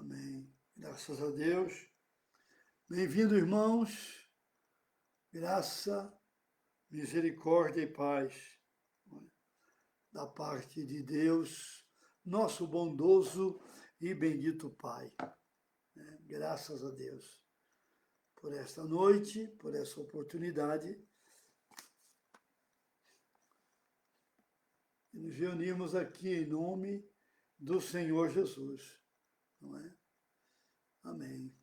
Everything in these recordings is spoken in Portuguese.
Amém. Graças a Deus. Bem-vindo, irmãos. Graça, misericórdia e paz da parte de Deus, nosso bondoso e bendito Pai. Graças a Deus por esta noite, por essa oportunidade. E nos reunimos aqui em nome do Senhor Jesus. Não é? Amém.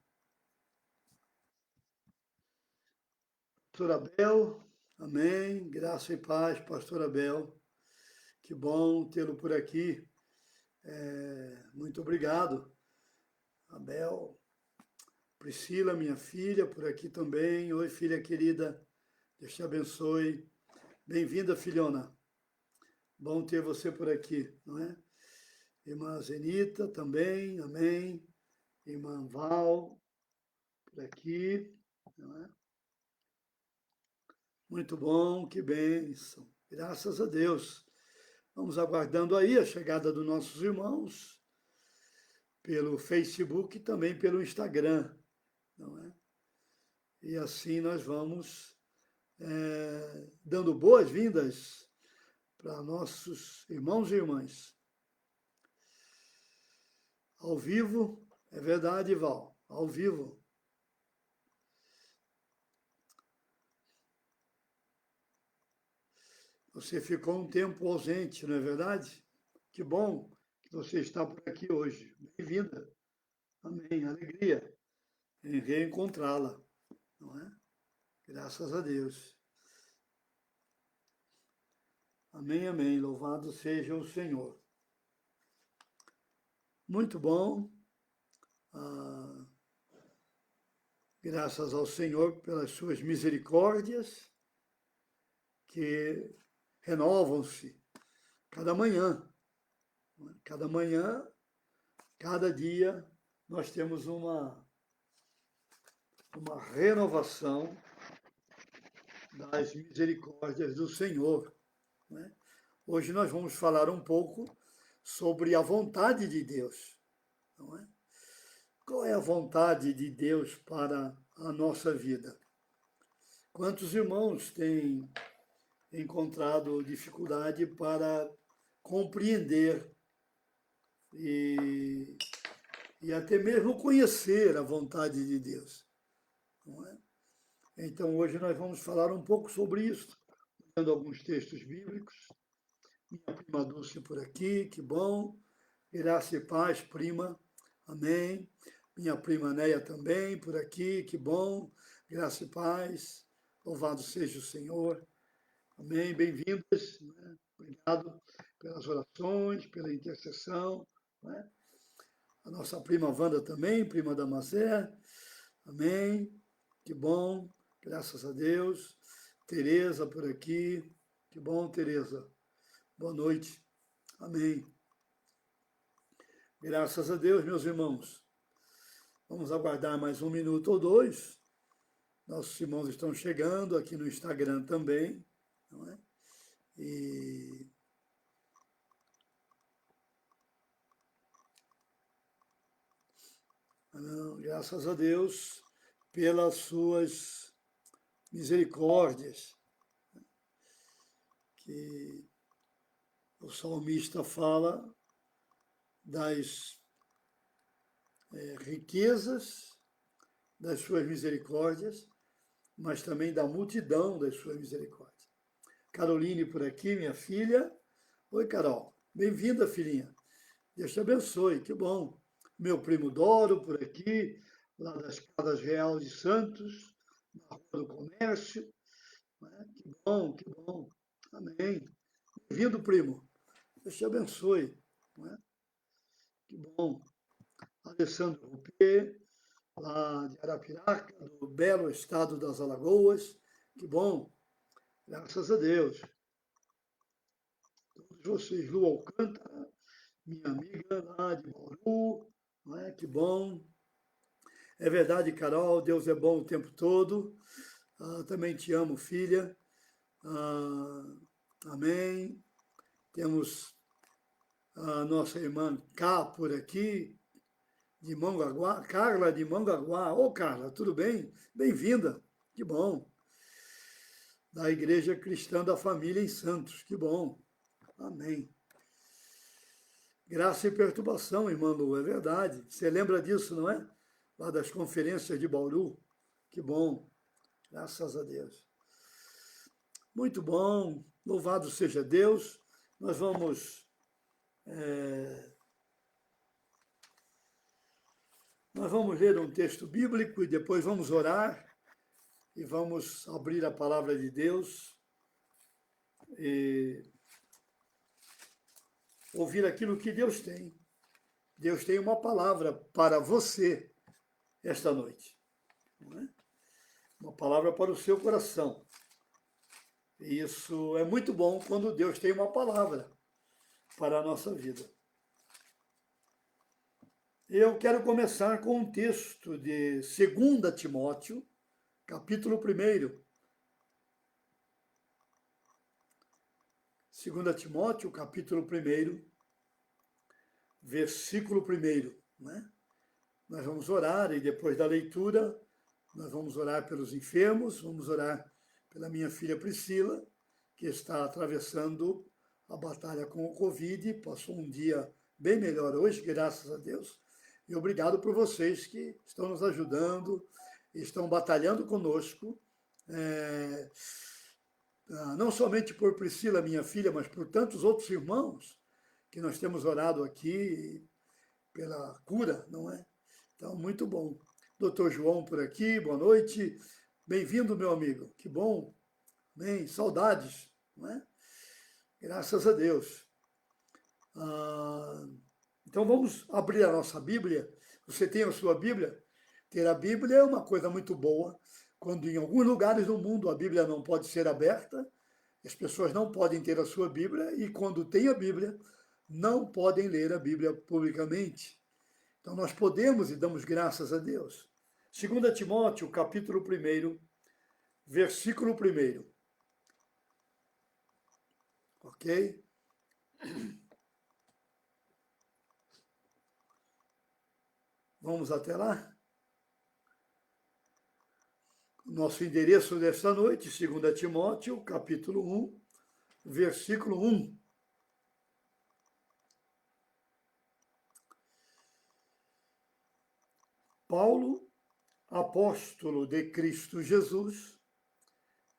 Pastor Abel, amém. Graça e paz, Pastor Abel. Que bom tê-lo por aqui. Muito obrigado. Abel, Priscila, minha filha, por aqui também. Oi, filha querida. Deus te abençoe. Bem-vinda, filhona. Bom ter você por aqui, não é? Irmã Zenita também, amém. Irmã Val, por aqui, não é? Muito bom, que bênção. Graças a Deus. Vamos aguardando aí a chegada dos nossos irmãos pelo Facebook e também pelo Instagram, não é? E assim nós vamos dando boas-vindas para nossos irmãos e irmãs. Ao vivo, é verdade, Val, ao vivo. Você ficou um tempo ausente, não é verdade? Que bom que você está por aqui hoje. Bem-vinda. Amém. Alegria em reencontrá-la, não é? Graças a Deus. Amém, amém. Louvado seja o Senhor. Muito bom. Graças ao Senhor pelas suas misericórdias, que renovam-se cada manhã. Cada manhã, cada dia, nós temos uma renovação das misericórdias do Senhor. Né? Hoje nós vamos falar um pouco sobre a vontade de Deus. Não é? Qual é a vontade de Deus para a nossa vida? Quantos irmãos têm encontrado dificuldade para compreender e até mesmo conhecer a vontade de Deus? Não é? Então, hoje nós vamos falar um pouco sobre isso, lendo alguns textos bíblicos. Minha prima Dulce por aqui, que bom. Graça e paz, prima. Amém. Minha prima Neia também por aqui, que bom. Graça e paz. Louvado seja o Senhor. Amém. Bem-vindas. Né? Obrigado pelas orações, pela intercessão. Né? A nossa prima Wanda também, prima da Mazé. Amém. Que bom. Graças a Deus. Tereza por aqui. Que bom, Tereza. Boa noite. Amém. Graças a Deus, meus irmãos. Vamos aguardar mais um minuto ou dois. Nossos irmãos estão chegando aqui no Instagram também. Não é? E graças a Deus pelas suas misericórdias, que o salmista fala das riquezas das suas misericórdias, mas também da multidão das suas misericórdias. Caroline por aqui, minha filha. Oi, Carol. Bem-vinda, filhinha. Deus te abençoe, que bom. Meu primo Doro por aqui, lá das Casas Real de Santos, na Rua do Comércio. Que bom, que bom. Amém. Bem-vindo, primo. Deus te abençoe. Que bom. Alessandro Rupê, lá de Arapiraca, do belo estado das Alagoas. Que bom. Graças a Deus. Todos vocês, Lu Alcântara, minha amiga lá de Bauru. Que bom. É verdade, Carol, Deus é bom o tempo todo. Também te amo, filha. Amém. Temos a nossa irmã Cá por aqui. de Mongaguá, Carla de Mongaguá. Ô, Carla, tudo bem? Bem-vinda, que bom. Da Igreja Cristã da Família em Santos, que bom. Amém. Graça e perturbação, irmã Lu, é verdade. Você lembra disso, não é? Lá das conferências de Bauru. Que bom. Graças a Deus. Muito bom. Louvado seja Deus. Nós vamos ler um texto bíblico e depois vamos orar e vamos abrir a palavra de Deus e ouvir aquilo que Deus tem. Deus tem uma palavra para você esta noite. Não é? Uma palavra para o seu coração. E isso é muito bom quando Deus tem uma palavra para a nossa vida. Eu quero começar com um texto de 2 Timóteo, capítulo 1. 2 Timóteo, capítulo 1, versículo 1. Né? Nós vamos orar e depois da leitura, nós vamos orar pelos enfermos, vamos orar pela minha filha Priscila, que está atravessando a batalha com o Covid, passou um dia bem melhor hoje, graças a Deus. E obrigado por vocês que estão nos ajudando, estão batalhando conosco, não somente por Priscila, minha filha, mas por tantos outros irmãos que nós temos orado aqui pela cura, não é? Então, muito bom. Doutor João por aqui, boa noite. Bem-vindo, meu amigo. Que bom. Bem, saudades, não é? Graças a Deus. Então, vamos abrir a nossa Bíblia. Você tem a sua Bíblia? Ter a Bíblia é uma coisa muito boa. Quando em alguns lugares do mundo a Bíblia não pode ser aberta, as pessoas não podem ter a sua Bíblia, e quando tem a Bíblia, não podem ler a Bíblia publicamente. Então, nós podemos e damos graças a Deus. 2 Timóteo, capítulo 1, versículo 1. Ok? Vamos até lá? Nosso endereço desta noite, 2 Timóteo, capítulo 1, versículo 1. Paulo, apóstolo de Cristo Jesus,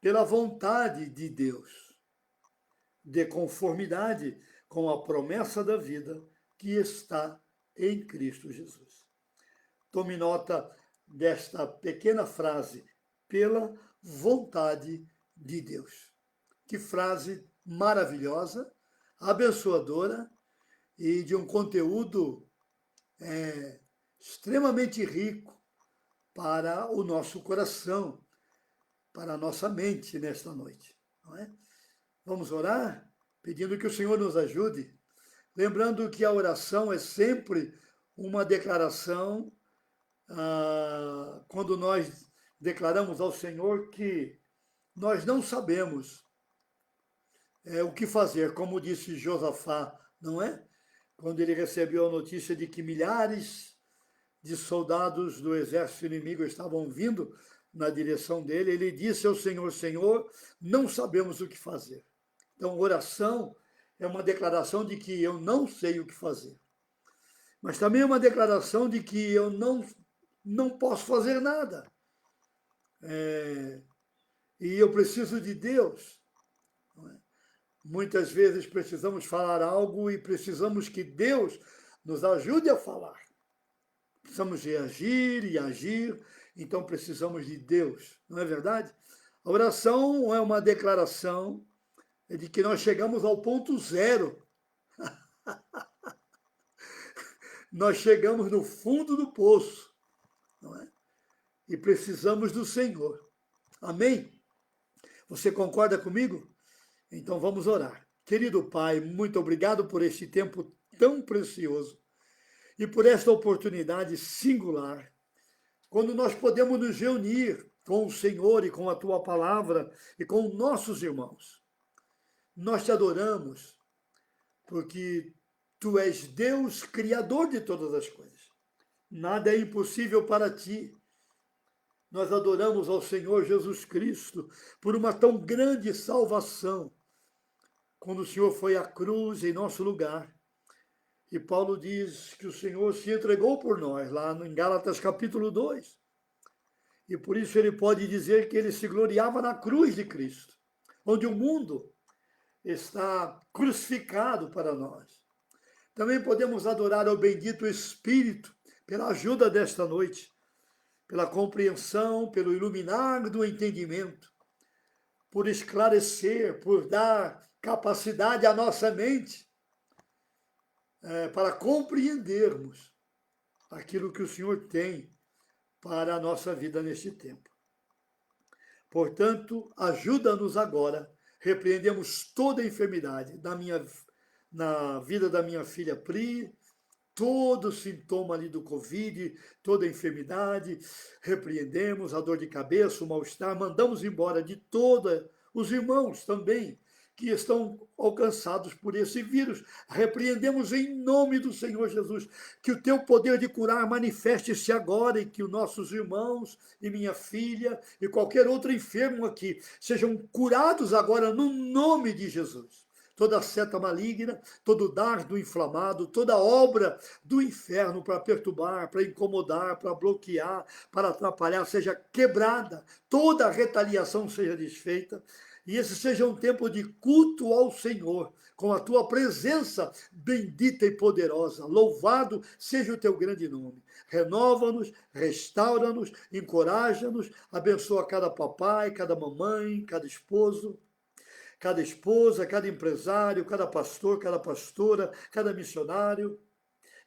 pela vontade de Deus, de conformidade com a promessa da vida que está em Cristo Jesus. Tome nota desta pequena frase, pela vontade de Deus. Que frase maravilhosa, abençoadora e de um conteúdo extremamente rico para o nosso coração, para a nossa mente nesta noite. Não é? Vamos orar, pedindo que o Senhor nos ajude, lembrando que a oração é sempre uma declaração, quando nós declaramos ao Senhor que nós não sabemos o que fazer, como disse Josafá, não é? Quando ele recebeu a notícia de que milhares de soldados do exército inimigo estavam vindo na direção dele, ele disse ao Senhor: Senhor, não sabemos o que fazer. Então, oração é uma declaração de que eu não sei o que fazer. Mas também é uma declaração de que eu não posso fazer nada. E eu preciso de Deus. Não é? Muitas vezes precisamos falar algo e precisamos que Deus nos ajude a falar. Precisamos reagir e agir, então precisamos de Deus, não é verdade? A oração é uma declaração de que nós chegamos ao ponto zero. Nós chegamos no fundo do poço, não é? E precisamos do Senhor. Amém? Você concorda comigo? Então vamos orar. Querido Pai, muito obrigado por este tempo tão precioso e por esta oportunidade singular, quando nós podemos nos reunir com o Senhor e com a Tua Palavra e com nossos irmãos. Nós te adoramos, porque Tu és Deus, Criador de todas as coisas. Nada é impossível para ti. Nós adoramos ao Senhor Jesus Cristo por uma tão grande salvação, quando o Senhor foi à cruz em nosso lugar. E Paulo diz que o Senhor se entregou por nós, lá em Gálatas capítulo 2. E por isso ele pode dizer que ele se gloriava na cruz de Cristo, onde o mundo está crucificado para nós. Também podemos adorar ao bendito Espírito pela ajuda desta noite, pela compreensão, pelo iluminar do entendimento, por esclarecer, por dar capacidade à nossa mente para compreendermos aquilo que o Senhor tem para a nossa vida neste tempo. Portanto, ajuda-nos agora. Repreendemos toda a enfermidade na vida da minha filha Pri, todo sintoma ali do Covid, toda enfermidade, repreendemos a dor de cabeça, o mal-estar, mandamos embora de todos os irmãos também que estão alcançados por esse vírus. Repreendemos em nome do Senhor Jesus, que o teu poder de curar manifeste-se agora e que os nossos irmãos e minha filha e qualquer outro enfermo aqui sejam curados agora no nome de Jesus. Toda seta maligna, todo dardo inflamado, toda obra do inferno para perturbar, para incomodar, para bloquear, para atrapalhar, seja quebrada, toda retaliação seja desfeita, e esse seja um tempo de culto ao Senhor, com a tua presença bendita e poderosa. Louvado seja o teu grande nome. Renova-nos, restaura-nos, encoraja-nos, abençoa cada papai, cada mamãe, cada esposo, cada esposa, cada empresário, cada pastor, cada pastora, cada missionário,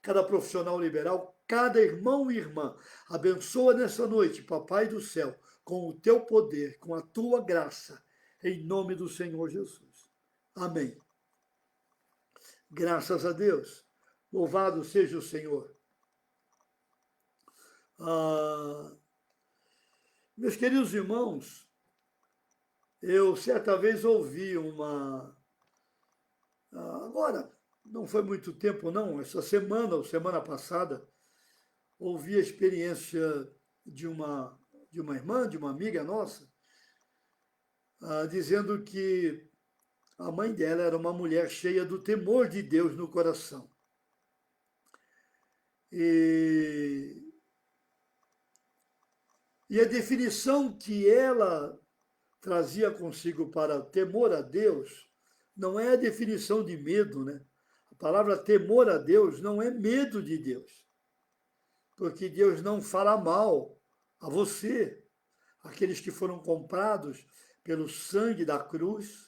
cada profissional liberal, cada irmão e irmã. Abençoa nessa noite, Papai do céu, com o teu poder, com a tua graça, em nome do Senhor Jesus. Amém. Graças a Deus. Louvado seja o Senhor. Meus queridos irmãos, eu certa vez ouvi agora, não foi muito tempo não, essa semana ou semana passada, ouvi a experiência de uma irmã, de uma amiga nossa, dizendo que a mãe dela era uma mulher cheia do temor de Deus no coração. E a definição que ela trazia consigo para temor a Deus não é a definição de medo, né? A palavra temor a Deus não é medo de Deus, porque Deus não fará mal a você, aqueles que foram comprados pelo sangue da cruz,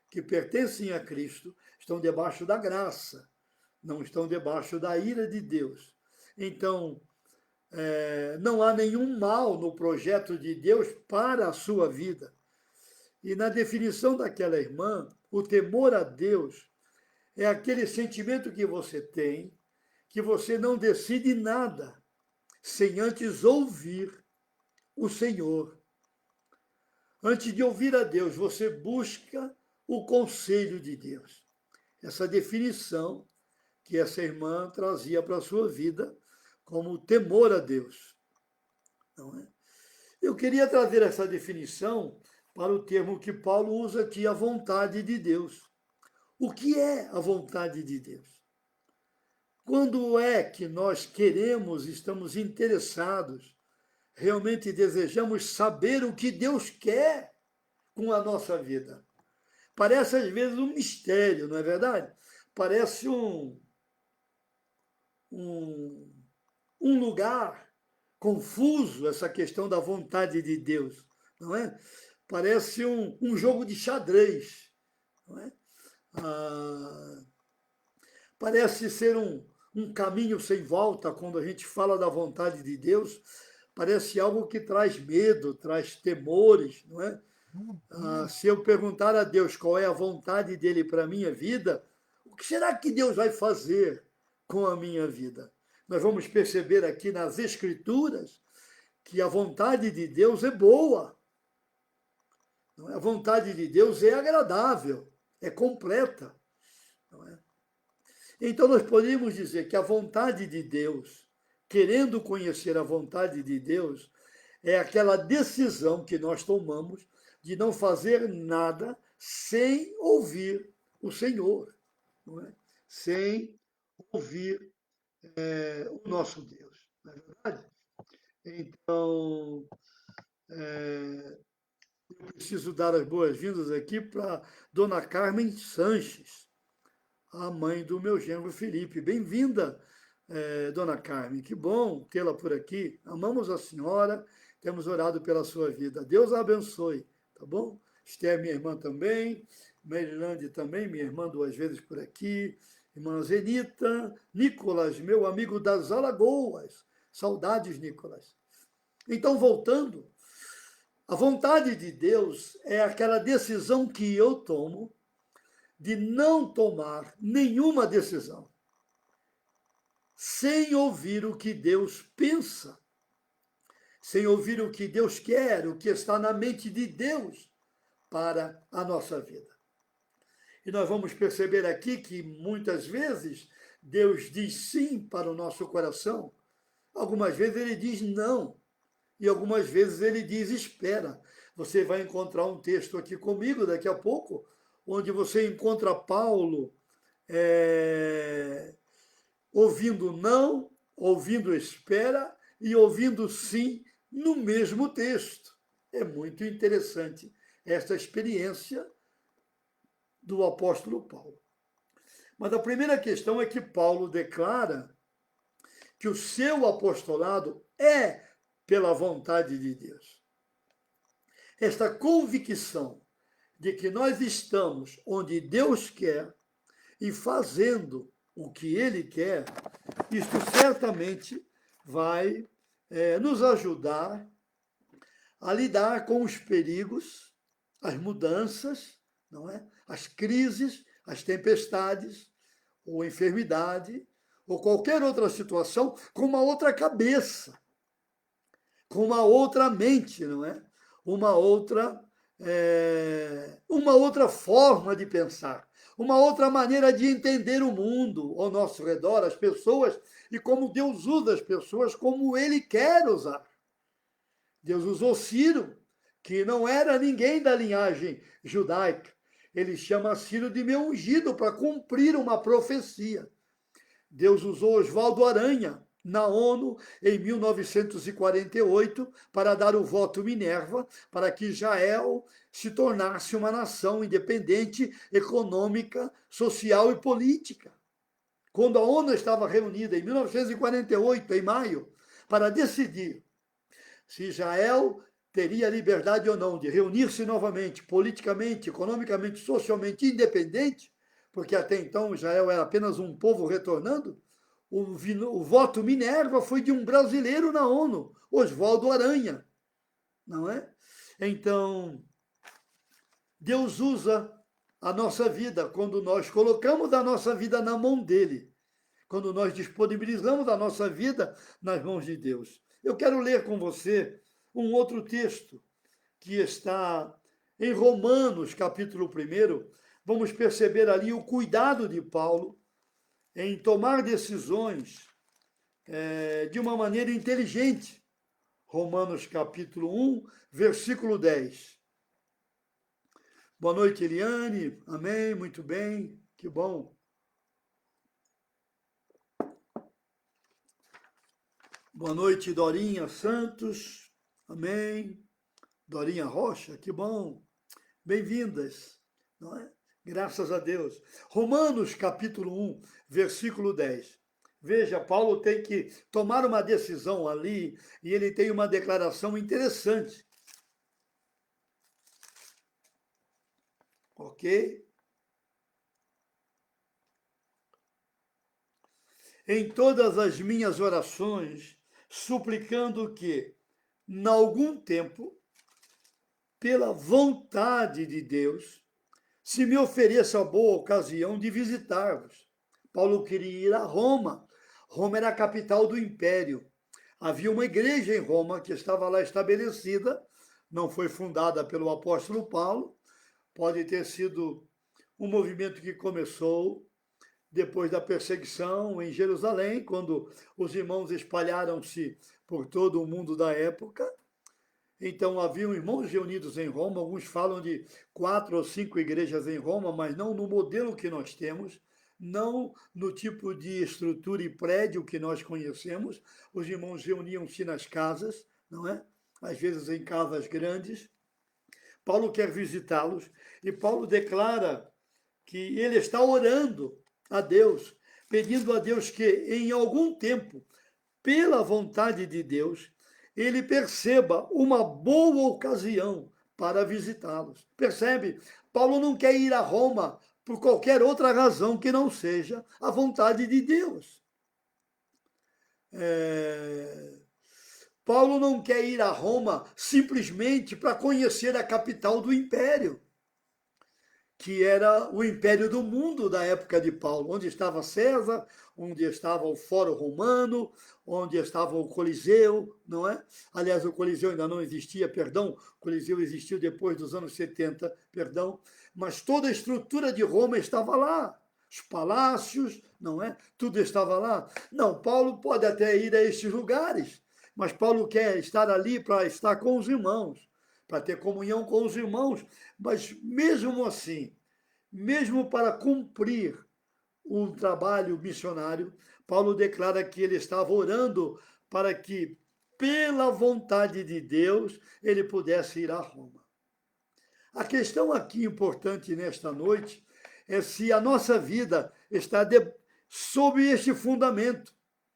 que pertencem a Cristo, estão debaixo da graça, não estão debaixo da ira de Deus. Então, não há nenhum mal no projeto de Deus para a sua vida. E na definição daquela irmã, o temor a Deus é aquele sentimento que você tem, que você não decide nada sem antes ouvir o Senhor. Antes de ouvir a Deus, você busca o conselho de Deus. Essa definição que essa irmã trazia para a sua vida como temor a Deus. Não é? Eu queria trazer essa definição para o termo que Paulo usa aqui, a vontade de Deus. O que é a vontade de Deus? Quando é que nós queremos, estamos interessados, realmente desejamos saber o que Deus quer com a nossa vida? Parece às vezes um mistério, não é verdade? Parece um lugar confuso, essa questão da vontade de Deus, não é? Parece um jogo de xadrez, não é? Parece ser um caminho sem volta quando a gente fala da vontade de Deus. Parece algo que traz medo, traz temores, não é? Se eu perguntar a Deus qual é a vontade dele para a minha vida, o que será que Deus vai fazer com a minha vida? Nós vamos perceber aqui nas Escrituras que a vontade de Deus é boa. Não é? A vontade de Deus é agradável, é completa. Não é? Então nós podemos dizer que a vontade de Deus querendo conhecer a vontade de Deus, é aquela decisão que nós tomamos de não fazer nada sem ouvir o Senhor, não é? Sem ouvir o nosso Deus, não é verdade? Então, eu preciso dar as boas-vindas aqui para Dona Carmen Sanches, a mãe do meu genro Felipe. Bem-vinda, Dona Carmen. Que bom tê-la por aqui. Amamos a senhora, temos orado pela sua vida. Deus a abençoe, tá bom? Esther, minha irmã também. Merilande também, minha irmã, 2 vezes por aqui. Irmã Zenita. Nicolas, meu amigo das Alagoas. Saudades, Nicolas. Então, voltando, a vontade de Deus é aquela decisão que eu tomo de não tomar nenhuma decisão sem ouvir o que Deus pensa, sem ouvir o que Deus quer, o que está na mente de Deus para a nossa vida. E nós vamos perceber aqui que muitas vezes Deus diz sim para o nosso coração, algumas vezes ele diz não, e algumas vezes ele diz espera. Você vai encontrar um texto aqui comigo daqui a pouco, onde você encontra Paulo ouvindo não, ouvindo espera e ouvindo sim no mesmo texto. É muito interessante esta experiência do apóstolo Paulo. Mas a primeira questão é que Paulo declara que o seu apostolado é pela vontade de Deus. Esta convicção de que nós estamos onde Deus quer e fazendo o que Ele quer, isto certamente vai nos ajudar a lidar com os perigos, as mudanças, não é? As crises, as tempestades, ou enfermidade, ou qualquer outra situação, com uma outra cabeça, com uma outra mente, não é? Uma outra forma de pensar, uma outra maneira de entender o mundo ao nosso redor, as pessoas, e como Deus usa as pessoas como Ele quer usar. Deus usou Ciro, que não era ninguém da linhagem judaica. Ele chama Ciro de meu ungido para cumprir uma profecia. Deus usou Oswaldo Aranha na ONU em 1948 para dar o voto Minerva para que Israel se tornasse uma nação independente, econômica, social e política. Quando a ONU estava reunida em 1948, em maio, para decidir se Israel teria liberdade ou não de reunir-se novamente, politicamente, economicamente, socialmente independente, porque até então Israel era apenas um povo retornando, o voto Minerva foi de um brasileiro na ONU, Oswaldo Aranha, não é? Então, Deus usa a nossa vida quando nós colocamos a nossa vida na mão dele, quando nós disponibilizamos a nossa vida nas mãos de Deus. Eu quero ler com você um outro texto que está em Romanos, capítulo 1. Vamos perceber ali o cuidado de Paulo em tomar decisões de uma maneira inteligente. Romanos, capítulo 1, versículo 10. Boa noite, Eliane. Amém, muito bem, que bom. Boa noite, Dorinha Santos. Amém. Dorinha Rocha, que bom. Bem-vindas, não é? Graças a Deus. Romanos, capítulo 1, versículo 10. Veja, Paulo tem que tomar uma decisão ali e ele tem uma declaração interessante. Ok? Em todas as minhas orações, suplicando que, em algum tempo, pela vontade de Deus, se me ofereça a boa ocasião de visitar-vos. Paulo queria ir a Roma. Roma era a capital do império. Havia uma igreja em Roma que estava lá estabelecida, não foi fundada pelo apóstolo Paulo, pode ter sido um movimento que começou depois da perseguição em Jerusalém, quando os irmãos espalharam-se por todo o mundo da época. Então, haviam irmãos reunidos em Roma, alguns falam de 4 ou 5 igrejas em Roma, mas não no modelo que nós temos, não no tipo de estrutura e prédio que nós conhecemos. Os irmãos reuniam-se nas casas, não é? Às vezes em casas grandes. Paulo quer visitá-los e Paulo declara que ele está orando a Deus, pedindo a Deus que em algum tempo, pela vontade de Deus, ele perceba uma boa ocasião para visitá-los. Percebe? Paulo não quer ir a Roma por qualquer outra razão que não seja a vontade de Deus. Paulo não quer ir a Roma simplesmente para conhecer a capital do império, que era o império do mundo da época de Paulo, onde estava César, onde estava o Fórum Romano, onde estava o Coliseu, não é? Aliás, o Coliseu ainda não existia, perdão, o Coliseu existiu depois dos anos 70, perdão, mas toda a estrutura de Roma estava lá, os palácios, não é? Tudo estava lá. Não, Paulo pode até ir a estes lugares, mas Paulo quer estar ali para estar com os irmãos, para ter comunhão com os irmãos, mas mesmo assim, mesmo para cumprir um trabalho missionário, Paulo declara que ele estava orando para que, pela vontade de Deus, ele pudesse ir a Roma. A questão aqui importante nesta noite é se a nossa vida está sob este fundamento.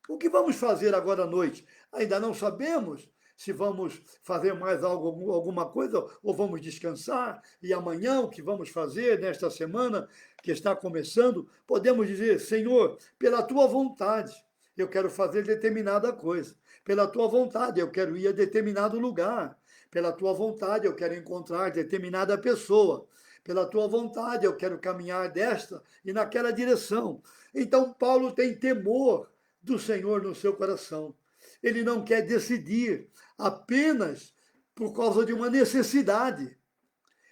O que vamos fazer agora à noite? Ainda não sabemos se vamos fazer mais alguma coisa ou vamos descansar. E amanhã, o que vamos fazer nesta semana que está começando, podemos dizer: Senhor, pela tua vontade, eu quero fazer determinada coisa. Pela tua vontade, eu quero ir a determinado lugar. Pela tua vontade, eu quero encontrar determinada pessoa. Pela tua vontade, eu quero caminhar desta e naquela direção. Então, Paulo tem temor do Senhor no seu coração. Ele não quer decidir apenas por causa de uma necessidade.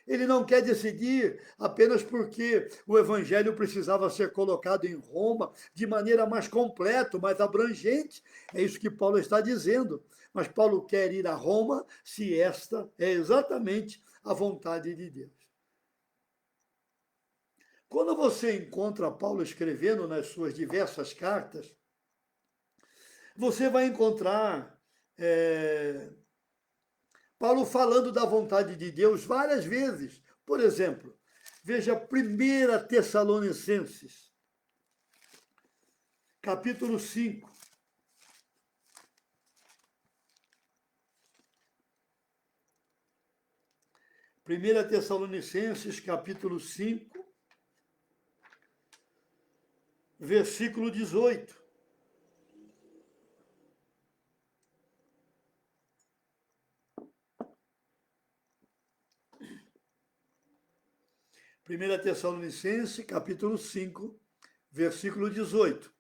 Ele não quer decidir apenas porque o evangelho precisava ser colocado em Roma de maneira mais completa, mais abrangente. É isso que Paulo está dizendo. Mas Paulo quer ir a Roma se esta é exatamente a vontade de Deus. Quando você encontra Paulo escrevendo nas suas diversas cartas, você vai encontrar Paulo falando da vontade de Deus várias vezes. Por exemplo, veja 1 Tessalonicenses, capítulo 5. Primeira Tessalonicenses, capítulo 5, versículo 18. Primeira Tessalonicenses, capítulo 5, versículo 18.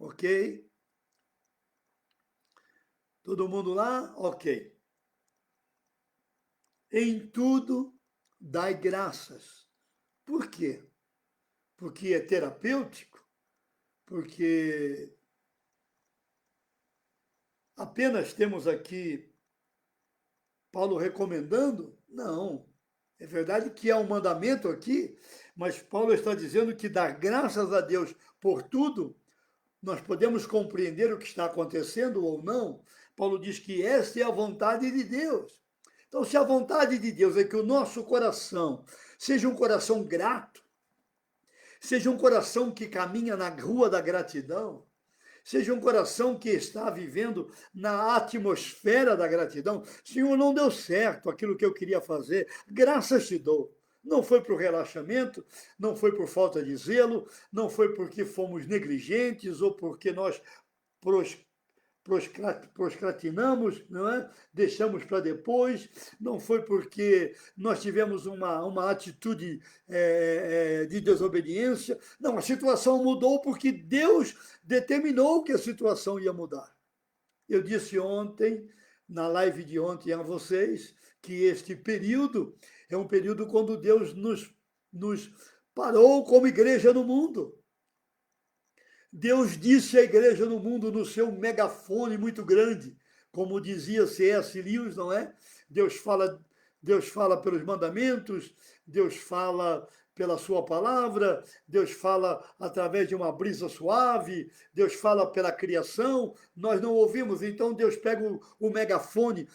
Ok? Todo mundo lá? Ok. Em tudo dai graças. Por quê? Porque é terapêutico? Porque apenas temos aqui Paulo recomendando? Não. É verdade que há um mandamento aqui, mas Paulo está dizendo que dar graças a Deus por tudo, nós podemos compreender o que está acontecendo ou não. Paulo diz que esta é a vontade de Deus. Então, se a vontade de Deus é que o nosso coração seja um coração grato, seja um coração que caminha na rua da gratidão, seja um coração que está vivendo na atmosfera da gratidão. Senhor, não deu certo aquilo que eu queria fazer, graças te dou. Não foi por relaxamento, não foi por falta de zelo, não foi porque fomos negligentes ou porque nós proscratinamos, não é? Deixamos para depois, não foi porque nós tivemos uma atitude de desobediência, não, a situação mudou porque Deus determinou que a situação ia mudar. Eu disse ontem, na live de ontem a vocês, que este período é um período quando Deus nos parou como igreja no mundo. Deus disse à igreja no mundo no seu megafone muito grande, como dizia C.S. Lewis, não é? Deus fala, Deus fala pelos mandamentos, Deus fala pela sua palavra, Deus fala através de uma brisa suave, Deus fala pela criação, nós não ouvimos, então Deus pega o megafone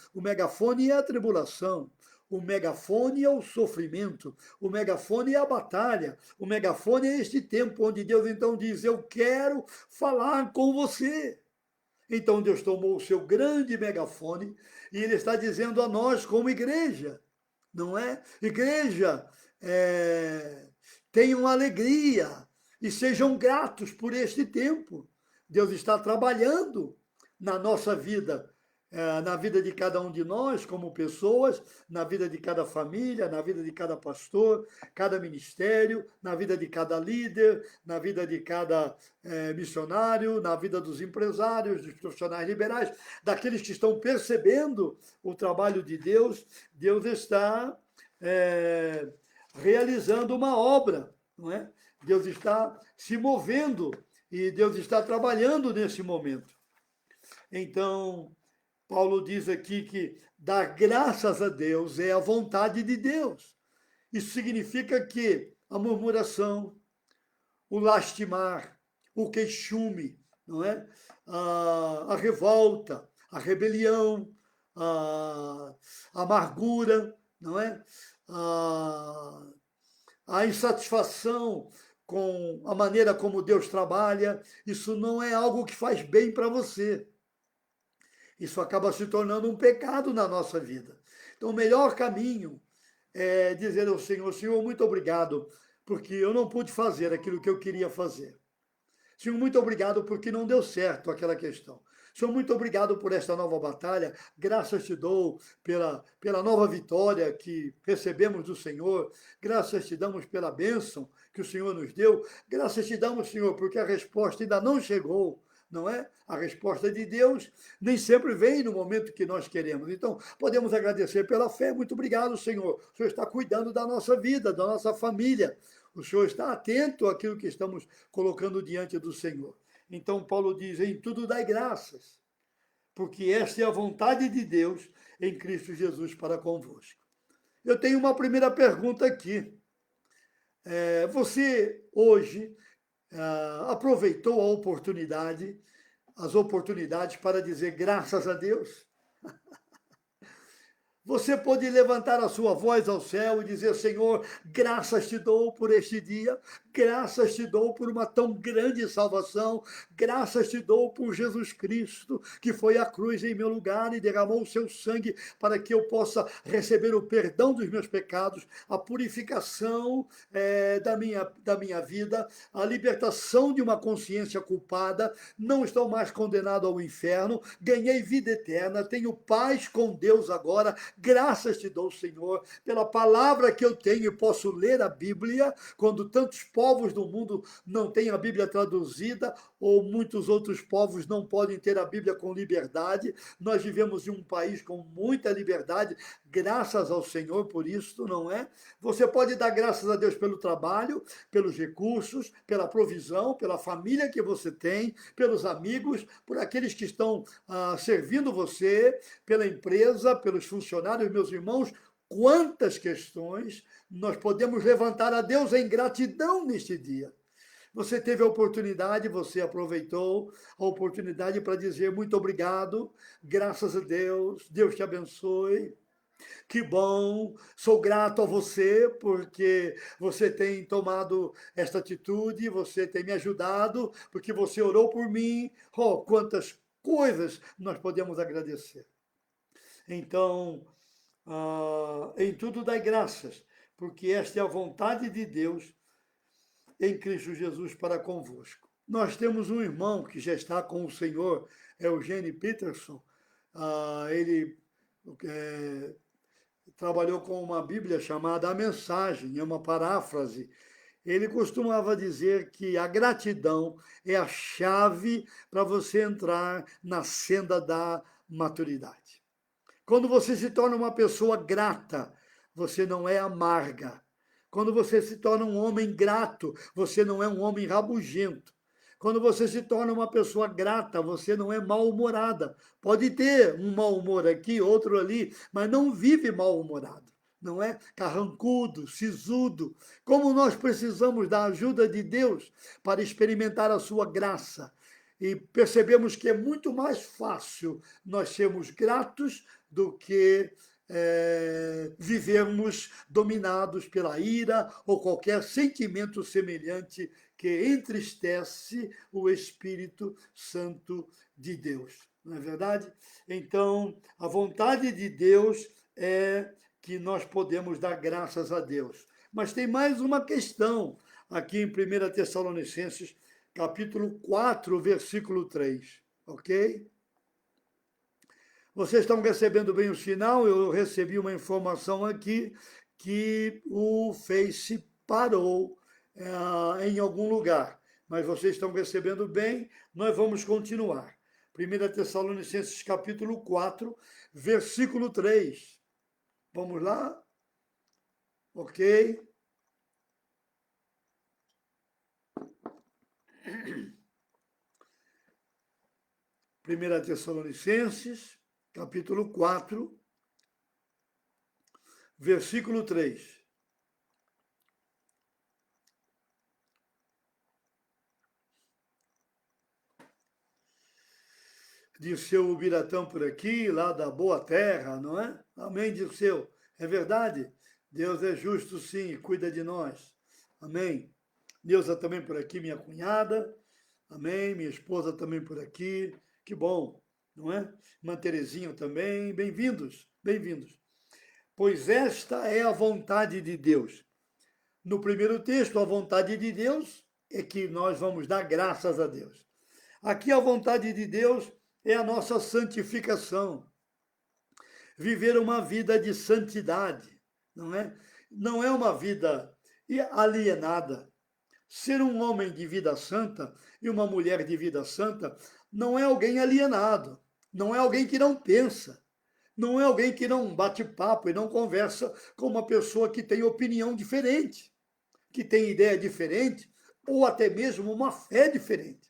é a tribulação, o megafone é o sofrimento, o megafone é a batalha, o megafone é este tempo onde Deus então diz: eu quero falar com você. Então Deus tomou o seu grande megafone e ele está dizendo a nós como igreja, não é? Igreja, tenham alegria e sejam gratos por este tempo. Deus está trabalhando na nossa vida, na vida de cada um de nós como pessoas, na vida de cada família, na vida de cada pastor, cada ministério, na vida de cada líder, na vida de cada missionário, na vida dos empresários, dos profissionais liberais, daqueles que estão percebendo o trabalho de Deus. Deus está realizando uma obra, não é? Deus está se movendo e Deus está trabalhando nesse momento. Então, Paulo diz aqui que dar graças a Deus é a vontade de Deus. Isso significa que a murmuração, o lastimar, o queixume, não é? A revolta, a rebelião, a amargura, não é? A insatisfação com a maneira como Deus trabalha, isso não é algo que faz bem para você. Isso acaba se tornando um pecado na nossa vida. Então, o melhor caminho é dizer ao Senhor: Senhor, muito obrigado, porque eu não pude fazer aquilo que eu queria fazer. Senhor, muito obrigado porque não deu certo aquela questão. Senhor, muito obrigado por esta nova batalha. Graças te dou pela nova vitória que recebemos do Senhor. Graças te damos pela bênção que o Senhor nos deu. Graças te damos, Senhor, porque a resposta ainda não chegou. Não é? A resposta de Deus nem sempre vem no momento que nós queremos. Então, podemos agradecer pela fé. Muito obrigado, Senhor. O Senhor está cuidando da nossa vida, da nossa família. O Senhor está atento àquilo que estamos colocando diante do Senhor. Então, Paulo diz: em tudo dai graças, porque esta é a vontade de Deus em Cristo Jesus para convosco. Eu tenho uma primeira pergunta aqui. Você hoje aproveitou as oportunidades para dizer graças a Deus? Você pode levantar a sua voz ao céu e dizer: Senhor, graças te dou por este dia, graças te dou por uma tão grande salvação, graças te dou por Jesus Cristo, que foi à cruz em meu lugar e derramou o seu sangue para que eu possa receber o perdão dos meus pecados, a purificação da minha vida, a libertação de uma consciência culpada, não estou mais condenado ao inferno, ganhei vida eterna, tenho paz com Deus agora. Graças te dou, Senhor, pela palavra que eu tenho e posso ler a Bíblia, quando tantos povos do mundo não têm a Bíblia traduzida, ou muitos outros povos não podem ter a Bíblia com liberdade. Nós vivemos em um país com muita liberdade, graças ao Senhor por isso, não é? Você pode dar graças a Deus pelo trabalho, pelos recursos, pela provisão, pela família que você tem, pelos amigos, por aqueles que estão servindo você, pela empresa, pelos funcionários. Meus irmãos, quantas questões nós podemos levantar a Deus em gratidão neste dia. Você teve a oportunidade, você aproveitou a oportunidade para dizer muito obrigado, graças a Deus, Deus te abençoe. Que bom, sou grato a você porque você tem tomado esta atitude, você tem me ajudado, porque você orou por mim. Oh, quantas coisas nós podemos agradecer. Então, em tudo dai graças, porque esta é a vontade de Deus em Cristo Jesus para convosco. Nós temos um irmão que já está com o Senhor, Eugênio Peterson. Ele trabalhou com uma Bíblia chamada A Mensagem, é uma paráfrase. Ele costumava dizer que a gratidão é a chave para você entrar na senda da maturidade. Quando você se torna uma pessoa grata, você não é amarga. Quando você se torna um homem grato, você não é um homem rabugento. Quando você se torna uma pessoa grata, você não é mal-humorada. Pode ter um mau humor aqui, outro ali, mas não vive mal-humorado. Não é carrancudo, sisudo. Como nós precisamos da ajuda de Deus para experimentar a sua graça. E percebemos que é muito mais fácil nós sermos gratos do que vivermos dominados pela ira ou qualquer sentimento semelhante que entristece o Espírito Santo de Deus. Não é verdade? Então, a vontade de Deus é que nós podemos dar graças a Deus. Mas tem mais uma questão aqui em 1 Tessalonicenses, capítulo 4, versículo 3. Ok? Vocês estão recebendo bem o sinal? Eu recebi uma informação aqui que o Face parou em algum lugar. Mas vocês estão recebendo bem, nós vamos continuar. 1 Tessalonicenses capítulo 4, versículo 3. Vamos lá? Ok? Primeira Tessalonicenses, capítulo 4, versículo 3. Dirceu Biratão por aqui, lá da Boa Terra, não é? Amém, Dirceu. É verdade? Deus é justo, sim, e cuida de nós. Amém. Neuza também por aqui, minha cunhada. Amém. Minha esposa também por aqui. Que bom, não é? Irmã Terezinha também. Bem-vindos, bem-vindos. Pois esta é a vontade de Deus. No primeiro texto, a vontade de Deus é que nós vamos dar graças a Deus. Aqui a vontade de Deus é a nossa santificação. Viver uma vida de santidade, não é? Não é uma vida alienada. Ser um homem de vida santa e uma mulher de vida santa não é alguém alienado, não é alguém que não pensa, não é alguém que não bate papo e não conversa com uma pessoa que tem opinião diferente, que tem ideia diferente ou até mesmo uma fé diferente.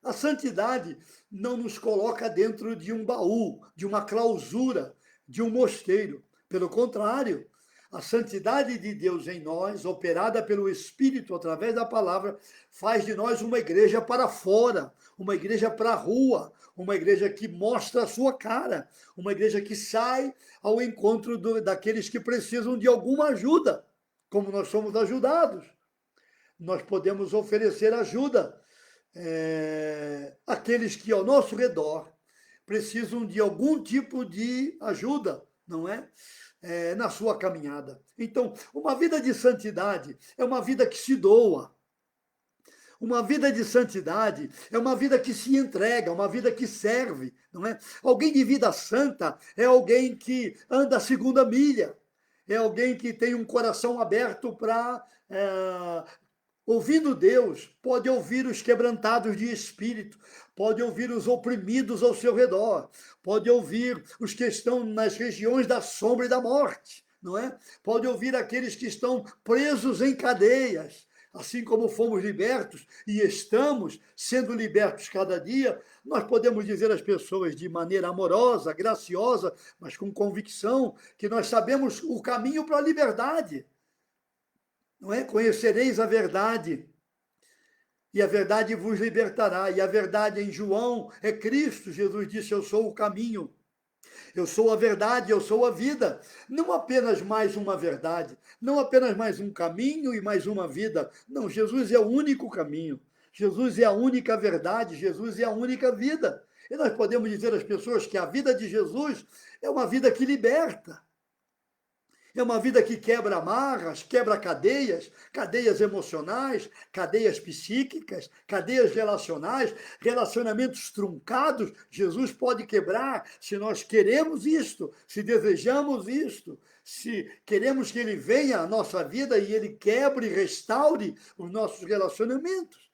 A santidade não nos coloca dentro de um baú, de uma clausura, de um mosteiro. Pelo contrário, a santidade de Deus em nós, operada pelo Espírito através da palavra, faz de nós uma igreja para fora, uma igreja para a rua, uma igreja que mostra a sua cara, uma igreja que sai ao encontro daqueles que precisam de alguma ajuda, como nós somos ajudados. Nós podemos oferecer ajuda àqueles que ao nosso redor precisam de algum tipo de ajuda, não é? Na sua caminhada. Então, uma vida de santidade é uma vida que se doa. Uma vida de santidade é uma vida que se entrega, uma vida que serve, não é? Alguém de vida santa é alguém que anda a segunda milha, é alguém que tem um coração aberto para ouvindo Deus, pode ouvir os quebrantados de espírito, pode ouvir os oprimidos ao seu redor, pode ouvir os que estão nas regiões da sombra e da morte, não é? Pode ouvir aqueles que estão presos em cadeias, assim como fomos libertos e estamos sendo libertos cada dia. Nós podemos dizer às pessoas de maneira amorosa, graciosa, mas com convicção, que nós sabemos o caminho para a liberdade. Não é? Conhecereis a verdade, e a verdade vos libertará. E a verdade em João é Cristo. Jesus disse: eu sou o caminho, eu sou a verdade, eu sou a vida. Não apenas mais uma verdade, não apenas mais um caminho e mais uma vida. Não, Jesus é o único caminho, Jesus é a única verdade, Jesus é a única vida. E nós podemos dizer às pessoas que a vida de Jesus é uma vida que liberta. É uma vida que quebra amarras, quebra cadeias, cadeias emocionais, cadeias psíquicas, cadeias relacionais, relacionamentos truncados. Jesus pode quebrar se nós queremos isto, se desejamos isto, se queremos que Ele venha à nossa vida e Ele quebre e restaure os nossos relacionamentos.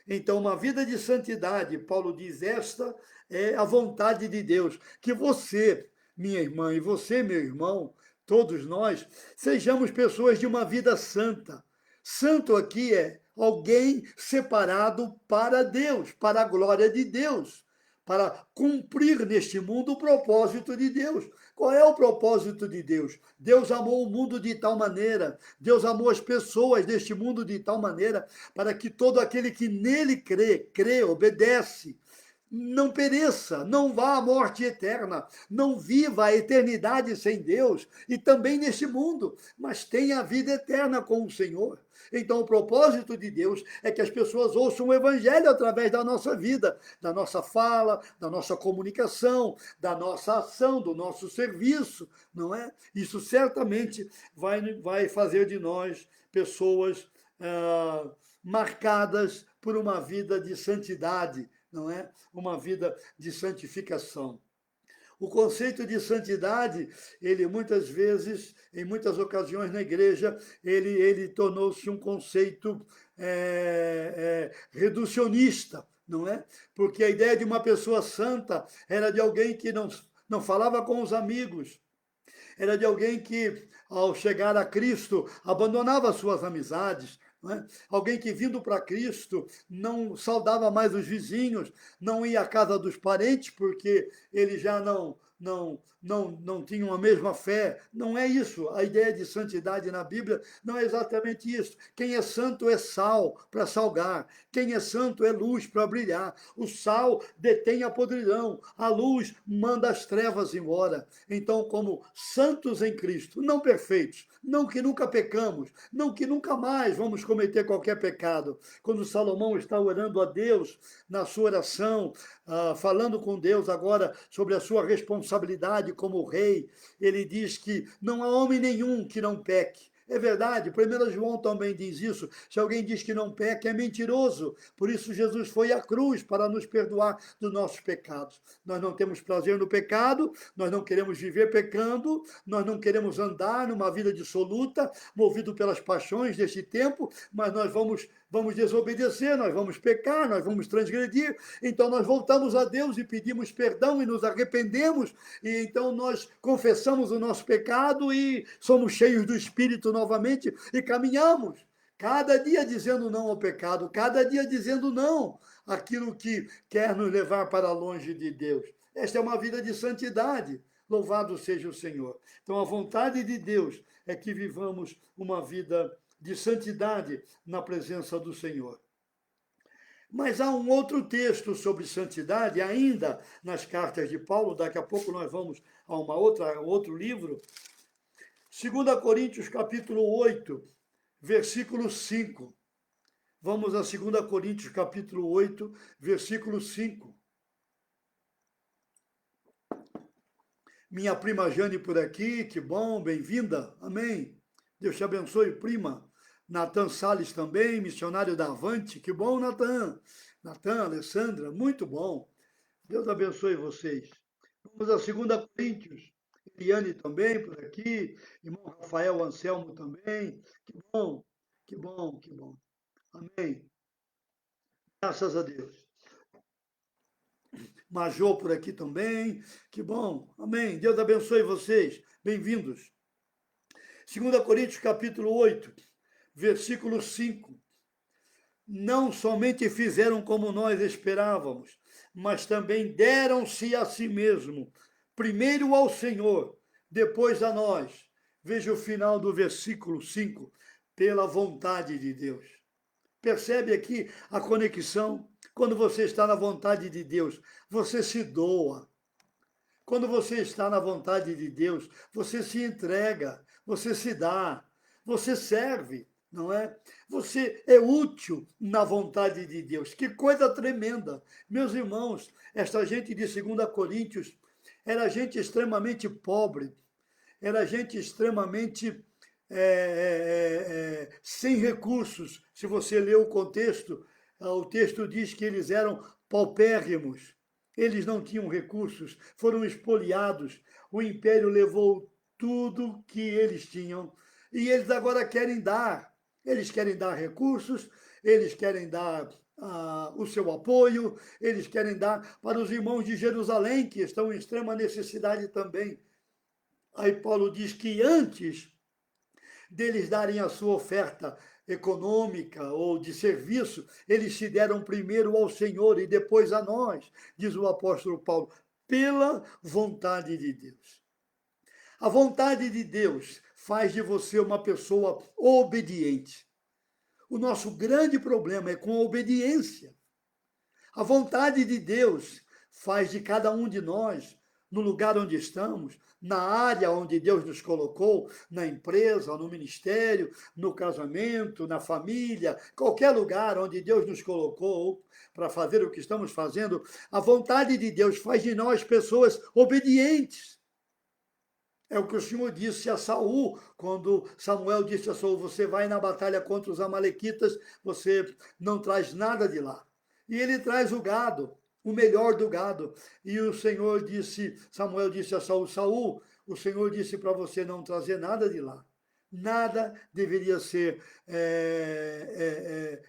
Então, uma vida de santidade, Paulo diz, esta é a vontade de Deus, que você, minha irmã, e você, meu irmão, todos nós, sejamos pessoas de uma vida santa. Santo aqui é alguém separado para Deus, para a glória de Deus, para cumprir neste mundo o propósito de Deus. Qual é o propósito de Deus? Deus amou o mundo de tal maneira, Deus amou as pessoas deste mundo de tal maneira, para que todo aquele que nele crê, obedece, não pereça, não vá à morte eterna, não viva a eternidade sem Deus e também neste mundo, mas tenha a vida eterna com o Senhor. Então, o propósito de Deus é que as pessoas ouçam o Evangelho através da nossa vida, da nossa fala, da nossa comunicação, da nossa ação, do nosso serviço, não é? Isso certamente vai fazer de nós pessoas marcadas por uma vida de santidade, não é? Uma vida de santificação. O conceito de santidade, ele muitas vezes, em muitas ocasiões na igreja, ele tornou-se um conceito reducionista, não é? Porque a ideia de uma pessoa santa era de alguém que não falava com os amigos, era de alguém que, ao chegar a Cristo, abandonava suas amizades, não é? Alguém que, vindo para Cristo, não saudava mais os vizinhos, não ia à casa dos parentes, porque ele já não tinham a mesma fé. Não é isso. A ideia de santidade na Bíblia não é exatamente isso. Quem é santo é sal para salgar. Quem é santo é luz para brilhar. O sal detém a podridão. A luz manda as trevas embora. Então, como santos em Cristo, não perfeitos, não que nunca pecamos, não que nunca mais vamos cometer qualquer pecado. Quando Salomão está orando a Deus na sua oração, falando com Deus agora sobre a sua responsabilidade como rei, ele diz que não há homem nenhum que não peque. É verdade, 1 João também diz isso. Se alguém diz que não peca, é mentiroso. Por isso Jesus foi à cruz para nos perdoar dos nossos pecados. Nós não temos prazer no pecado, nós não queremos viver pecando, nós não queremos andar numa vida dissoluta, movido pelas paixões deste tempo, mas nós vamos desobedecer, nós vamos pecar, nós vamos transgredir. Então nós voltamos a Deus e pedimos perdão e nos arrependemos, e então nós confessamos o nosso pecado e somos cheios do Espírito novamente e caminhamos. Cada dia dizendo não ao pecado, cada dia dizendo não àquilo que quer nos levar para longe de Deus. Esta é uma vida de santidade. Louvado seja o Senhor. Então, a vontade de Deus é que vivamos uma vida de santidade na presença do Senhor. Mas há um outro texto sobre santidade, ainda nas cartas de Paulo, daqui a pouco nós vamos a outro livro, 2 Coríntios capítulo 8, versículo 5. Vamos a 2 Coríntios capítulo 8, versículo 5. Minha prima Jane por aqui, que bom, bem-vinda, amém. Deus te abençoe, prima. Natan Salles também, missionário da Avante, que bom, Natan. Natan, Alessandra, muito bom. Deus abençoe vocês. Vamos a 2 Coríntios, Eliane também por aqui, irmão Rafael Anselmo também, que bom, que bom, que bom. Amém. Graças a Deus. Major por aqui também, que bom, amém. Deus abençoe vocês, bem-vindos. 2 Coríntios capítulo 8, versículo 5. Não somente fizeram como nós esperávamos, mas também deram-se a si mesmo, primeiro ao Senhor, depois a nós. Veja o final do versículo 5, pela vontade de Deus. Percebe aqui a conexão? Quando você está na vontade de Deus, você se doa. Quando você está na vontade de Deus, você se entrega, você se dá, você serve, não é? Você é útil na vontade de Deus. Que coisa tremenda. Meus irmãos, esta gente de 2 Coríntios era gente extremamente pobre, era gente extremamente sem recursos. Se você ler o texto diz que eles eram paupérrimos, eles não tinham recursos, foram expoliados, o império levou tudo que eles tinham e eles agora querem dar. Eles querem dar recursos, eles querem dar o seu apoio, eles querem dar para os irmãos de Jerusalém, que estão em extrema necessidade também. Aí Paulo diz que antes deles darem a sua oferta, econômica ou de serviço, eles se deram primeiro ao Senhor e depois a nós, diz o apóstolo Paulo, pela vontade de Deus. A vontade de Deus faz de você uma pessoa obediente. O nosso grande problema é com a obediência. A vontade de Deus faz de cada um de nós, no lugar onde estamos, na área onde Deus nos colocou, na empresa, no ministério, no casamento, na família, qualquer lugar onde Deus nos colocou para fazer o que estamos fazendo, a vontade de Deus faz de nós pessoas obedientes. É o que o Senhor disse a Saul, quando Samuel disse a Saul, você vai na batalha contra os amalequitas, você não traz nada de lá. E ele traz o gado, o melhor do gado. E o Senhor disse, Samuel disse a Saul, Saul, o Senhor disse para você não trazer nada de lá. Nada deveria ser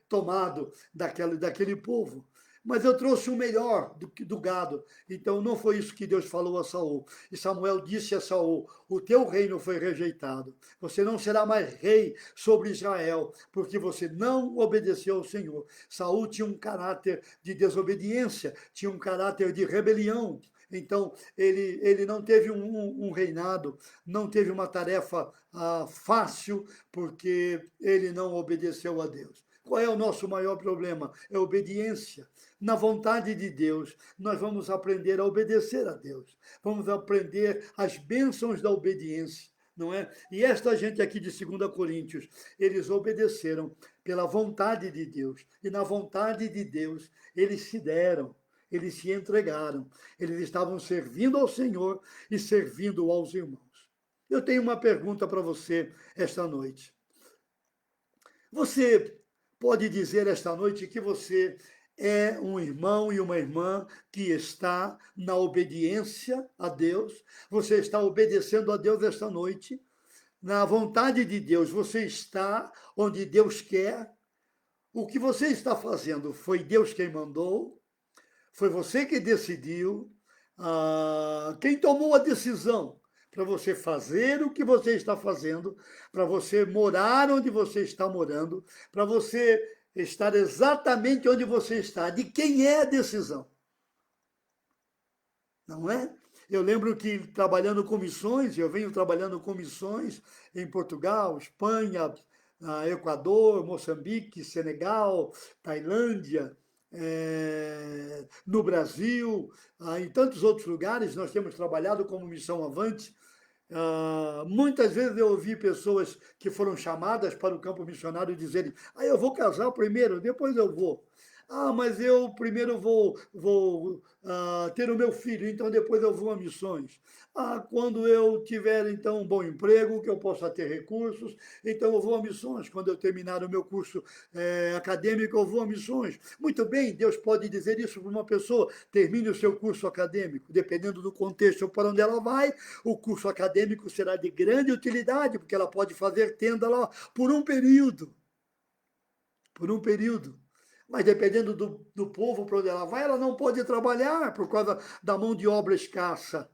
tomado daquele povo. Mas eu trouxe o melhor do gado. Então não foi isso que Deus falou a Saul. E Samuel disse a Saul, o teu reino foi rejeitado. Você não será mais rei sobre Israel, porque você não obedeceu ao Senhor. Saul tinha um caráter de desobediência, tinha um caráter de rebelião. Então, ele não teve um reinado, não teve uma tarefa fácil, porque ele não obedeceu a Deus. Qual é o nosso maior problema? É a obediência. Na vontade de Deus, nós vamos aprender a obedecer a Deus. Vamos aprender as bênçãos da obediência, não é? E esta gente aqui de 2 Coríntios, eles obedeceram pela vontade de Deus. E na vontade de Deus, eles se deram, eles se entregaram. Eles estavam servindo ao Senhor e servindo aos irmãos. Eu tenho uma pergunta para você esta noite. Você pode dizer esta noite que você é um irmão e uma irmã que está na obediência a Deus, você está obedecendo a Deus esta noite, na vontade de Deus, você está onde Deus quer, o que você está fazendo foi Deus quem mandou, foi você que decidiu, quem tomou a decisão para você fazer o que você está fazendo, para você morar onde você está morando, para você estar exatamente onde você está. De quem é a decisão? Não é? Eu lembro que trabalhando com missões, eu venho trabalhando com missões em Portugal, Espanha, Equador, Moçambique, Senegal, Tailândia, no Brasil, em tantos outros lugares, nós temos trabalhado como Missão Avante. Muitas vezes eu ouvi pessoas que foram chamadas para o campo missionário dizerem, eu vou casar primeiro, depois eu vou. Mas eu primeiro vou ter o meu filho, então depois eu vou a missões. Quando eu tiver, então, um bom emprego, que eu possa ter recursos, então eu vou a missões. Quando eu terminar o meu curso acadêmico, eu vou a missões. Muito bem, Deus pode dizer isso para uma pessoa, termine o seu curso acadêmico. Dependendo do contexto para onde ela vai, o curso acadêmico será de grande utilidade, porque ela pode fazer tenda lá por um período. Por um período. Mas dependendo do povo para onde ela vai, ela não pode trabalhar por causa da mão de obra escassa.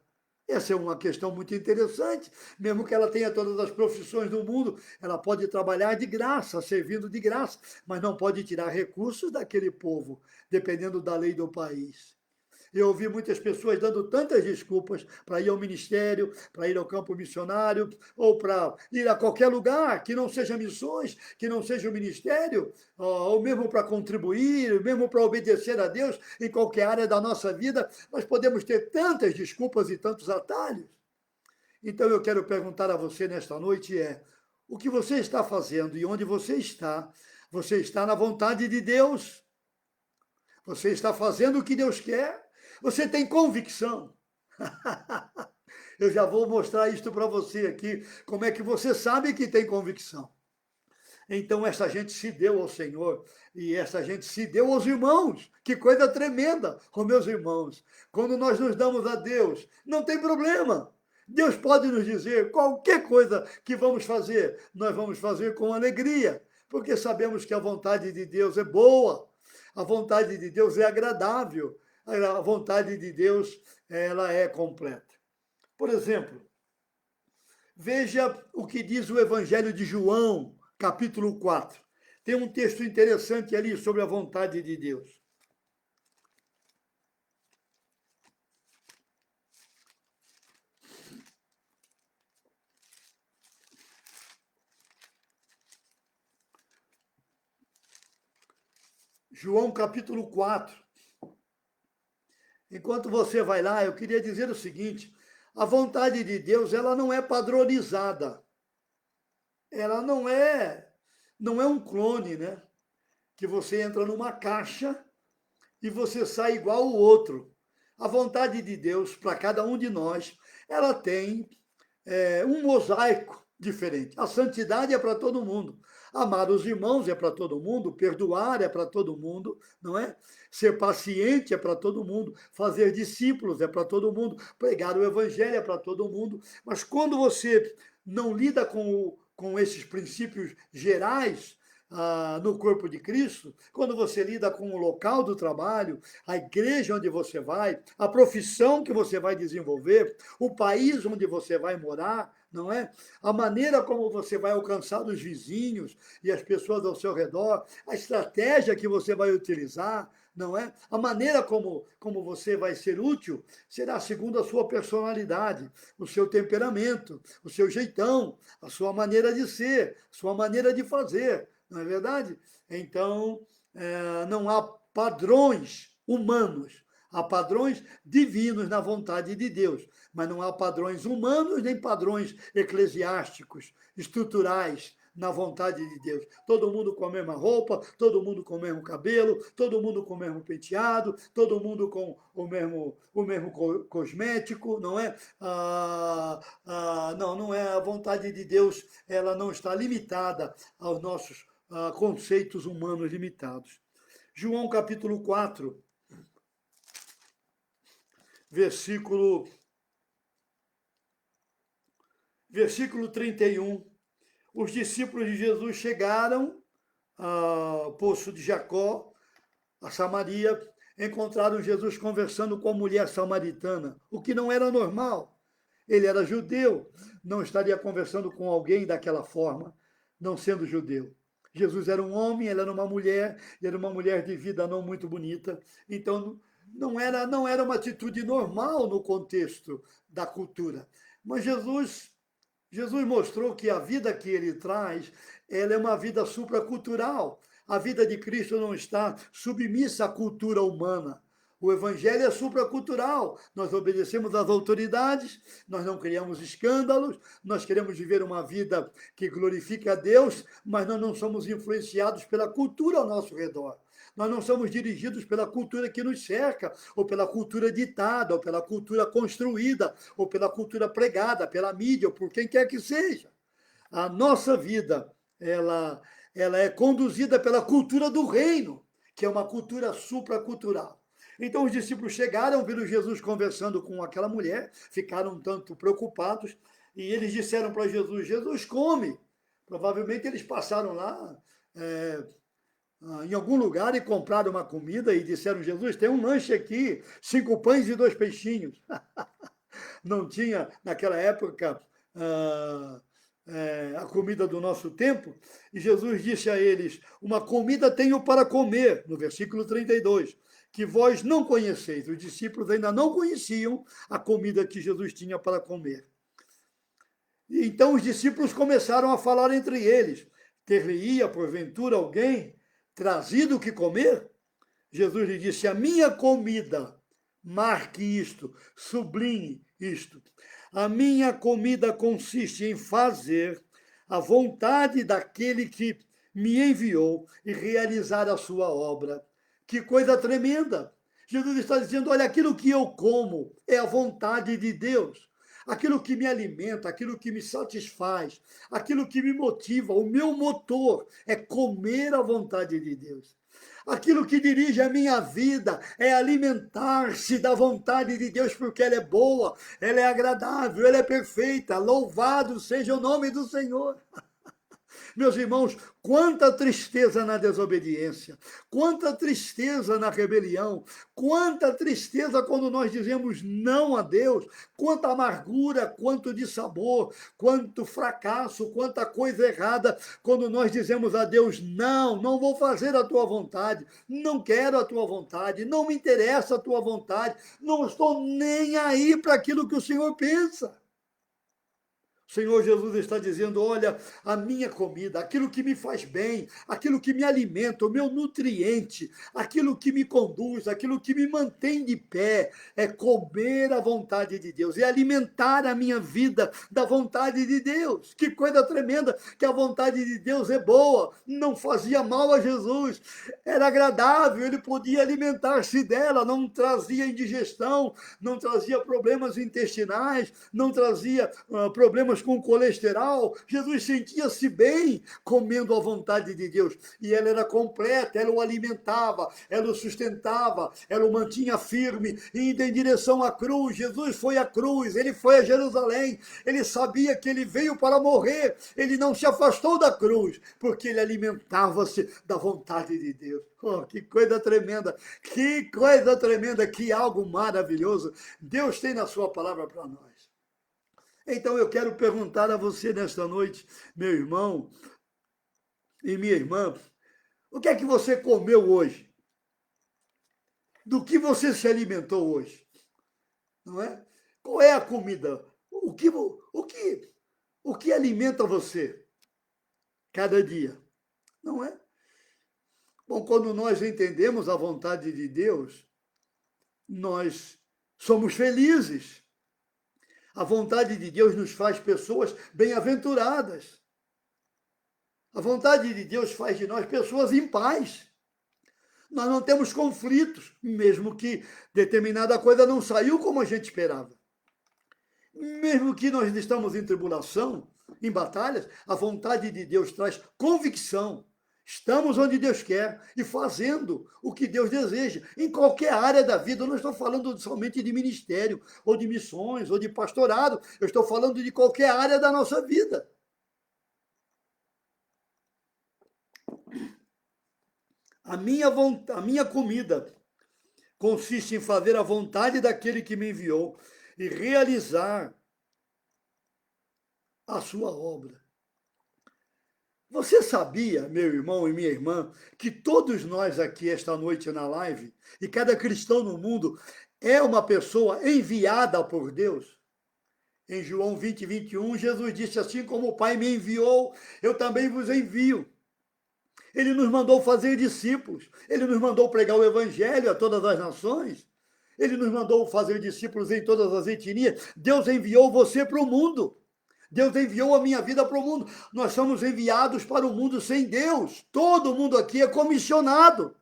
Essa é uma questão muito interessante. Mesmo que ela tenha todas as profissões do mundo, ela pode trabalhar de graça, servindo de graça, mas não pode tirar recursos daquele povo, dependendo da lei do país. Eu ouvi muitas pessoas dando tantas desculpas para ir ao ministério, para ir ao campo missionário, ou para ir a qualquer lugar que não seja missões, que não seja o ministério, ou mesmo para contribuir, mesmo para obedecer a Deus em qualquer área da nossa vida. Nós podemos ter tantas desculpas e tantos atalhos. Então eu quero perguntar a você nesta noite o que você está fazendo e onde você está? Você está na vontade de Deus? Você está fazendo o que Deus quer? Você tem convicção? Eu já vou mostrar isto para você aqui, como é que você sabe que tem convicção. Então, essa gente se deu ao Senhor e essa gente se deu aos irmãos. Que coisa tremenda, meus irmãos. Quando nós nos damos a Deus, não tem problema. Deus pode nos dizer qualquer coisa que vamos fazer, nós vamos fazer com alegria, porque sabemos que a vontade de Deus é boa, a vontade de Deus é agradável. A vontade de Deus, ela é completa. Por exemplo, veja o que diz o Evangelho de João, capítulo 4. tem um texto interessante ali sobre a vontade de Deus. João capítulo 4. Enquanto você vai lá, eu queria dizer o seguinte: a vontade de Deus, ela não é padronizada. Ela não é um clone, né? Que você entra numa caixa e você sai igual o outro. A vontade de Deus para cada um de nós, ela tem um mosaico diferente. A santidade é para todo mundo. Amar os irmãos é para todo mundo, perdoar é para todo mundo, não é? Ser paciente é para todo mundo, fazer discípulos é para todo mundo, pregar o evangelho é para todo mundo. Mas quando você não lida com esses princípios gerais, no corpo de Cristo, quando você lida com o local do trabalho, a igreja onde você vai, a profissão que você vai desenvolver, o país onde você vai morar, não é? A maneira como você vai alcançar os vizinhos e as pessoas ao seu redor, a estratégia que você vai utilizar, não é? A maneira como você vai ser útil será segundo a sua personalidade, o seu temperamento, o seu jeitão, a sua maneira de ser, a sua maneira de fazer, não é verdade? Então, não há padrões humanos, há padrões divinos na vontade de Deus, mas não há padrões humanos nem padrões eclesiásticos, estruturais, na vontade de Deus. Todo mundo com a mesma roupa, todo mundo com o mesmo cabelo, todo mundo com o mesmo penteado, todo mundo com o mesmo cosmético, não é? Não é. A vontade de Deus, ela não está limitada aos nossos conceitos humanos limitados. João capítulo 4, versículo 31. Os discípulos de Jesus chegaram ao poço de Jacó, a Samaria, encontraram Jesus conversando com a mulher samaritana, o que não era normal. Ele era judeu, não estaria conversando com alguém daquela forma, não sendo judeu. Jesus era um homem, ela era uma mulher, e era uma mulher de vida não muito bonita, então não era uma atitude normal no contexto da cultura. Mas Jesus mostrou que a vida que ele traz, ela é uma vida supracultural. A vida de Cristo não está submissa à cultura humana. O evangelho é supracultural. Nós obedecemos às autoridades, nós não criamos escândalos, nós queremos viver uma vida que glorifique a Deus, mas nós não somos influenciados pela cultura ao nosso redor. Nós não somos dirigidos pela cultura que nos cerca, ou pela cultura ditada, ou pela cultura construída, ou pela cultura pregada, pela mídia, ou por quem quer que seja. A nossa vida, ela é conduzida pela cultura do reino, que é uma cultura supracultural. Então os discípulos chegaram, viram Jesus conversando com aquela mulher, ficaram um tanto preocupados, e eles disseram para Jesus: Jesus, come. Provavelmente eles passaram lá em algum lugar e compraram uma comida e disseram: Jesus, tem um lanche aqui, 5 pães e 2 peixinhos. Não tinha, naquela época, a comida do nosso tempo, e Jesus disse a eles: uma comida tenho para comer, no versículo 32, que vós não conheceis. Os discípulos ainda não conheciam a comida que Jesus tinha para comer. E então os discípulos começaram a falar entre eles: ter-lhe-ia, porventura, alguém trazido o que comer? Jesus lhe disse: a minha comida, marque isto, sublinhe isto, a minha comida consiste em fazer a vontade daquele que me enviou e realizar a sua obra. Que coisa tremenda! Jesus está dizendo: olha, aquilo que eu como é a vontade de Deus. Aquilo que me alimenta, aquilo que me satisfaz, aquilo que me motiva, o meu motor é comer a vontade de Deus. Aquilo que dirige a minha vida é alimentar-se da vontade de Deus, porque ela é boa, ela é agradável, ela é perfeita. Louvado seja o nome do Senhor. Meus irmãos, quanta tristeza na desobediência, quanta tristeza na rebelião, quanta tristeza quando nós dizemos não a Deus, quanta amargura, quanto dissabor, quanto fracasso, quanta coisa errada quando nós dizemos a Deus: não, não vou fazer a tua vontade, não quero a tua vontade, não me interessa a tua vontade, não estou nem aí para aquilo que o Senhor pensa. O Senhor Jesus está dizendo: olha, a minha comida, aquilo que me faz bem, aquilo que me alimenta, o meu nutriente, aquilo que me conduz, aquilo que me mantém de pé, é comer a vontade de Deus, é alimentar a minha vida da vontade de Deus. Que coisa tremenda, que a vontade de Deus é boa, não fazia mal a Jesus, era agradável, ele podia alimentar-se dela, não trazia indigestão, não trazia problemas intestinais, não trazia problemas com colesterol. Jesus sentia-se bem comendo a vontade de Deus. E ela era completa, ela o alimentava, ela o sustentava, ela o mantinha firme, indo em direção à cruz. Jesus foi à cruz, ele foi a Jerusalém, ele sabia que ele veio para morrer, ele não se afastou da cruz, porque ele alimentava-se da vontade de Deus. Oh, que coisa tremenda, que algo maravilhoso Deus tem na sua palavra para nós. Então eu quero perguntar a você nesta noite, meu irmão e minha irmã, o que é que você comeu hoje? Do que você se alimentou hoje? Não é? Qual é a comida? O que alimenta você cada dia? Não é? Bom, quando nós entendemos a vontade de Deus, nós somos felizes. A vontade de Deus nos faz pessoas bem-aventuradas. A vontade de Deus faz de nós pessoas em paz. Nós não temos conflitos, mesmo que determinada coisa não saiu como a gente esperava. Mesmo que nós estamos em tribulação, em batalhas, a vontade de Deus traz convicção. Estamos onde Deus quer e fazendo o que Deus deseja, em qualquer área da vida. Eu não estou falando somente de ministério, ou de missões, ou de pastorado. Eu estou falando de qualquer área da nossa vida. A minha comida consiste em fazer a vontade daquele que me enviou e realizar a sua obra. Você sabia, meu irmão e minha irmã, que todos nós aqui esta noite na live, e cada cristão no mundo, é uma pessoa enviada por Deus? Em João 20, 21, Jesus disse: assim como o Pai me enviou, eu também vos envio. Ele nos mandou fazer discípulos, ele nos mandou pregar o evangelho a todas as nações, ele nos mandou fazer discípulos em todas as etnias. Deus enviou você para o mundo. Deus enviou a minha vida para o mundo. Nós somos enviados para o mundo sem Deus. Todo mundo aqui é comissionado.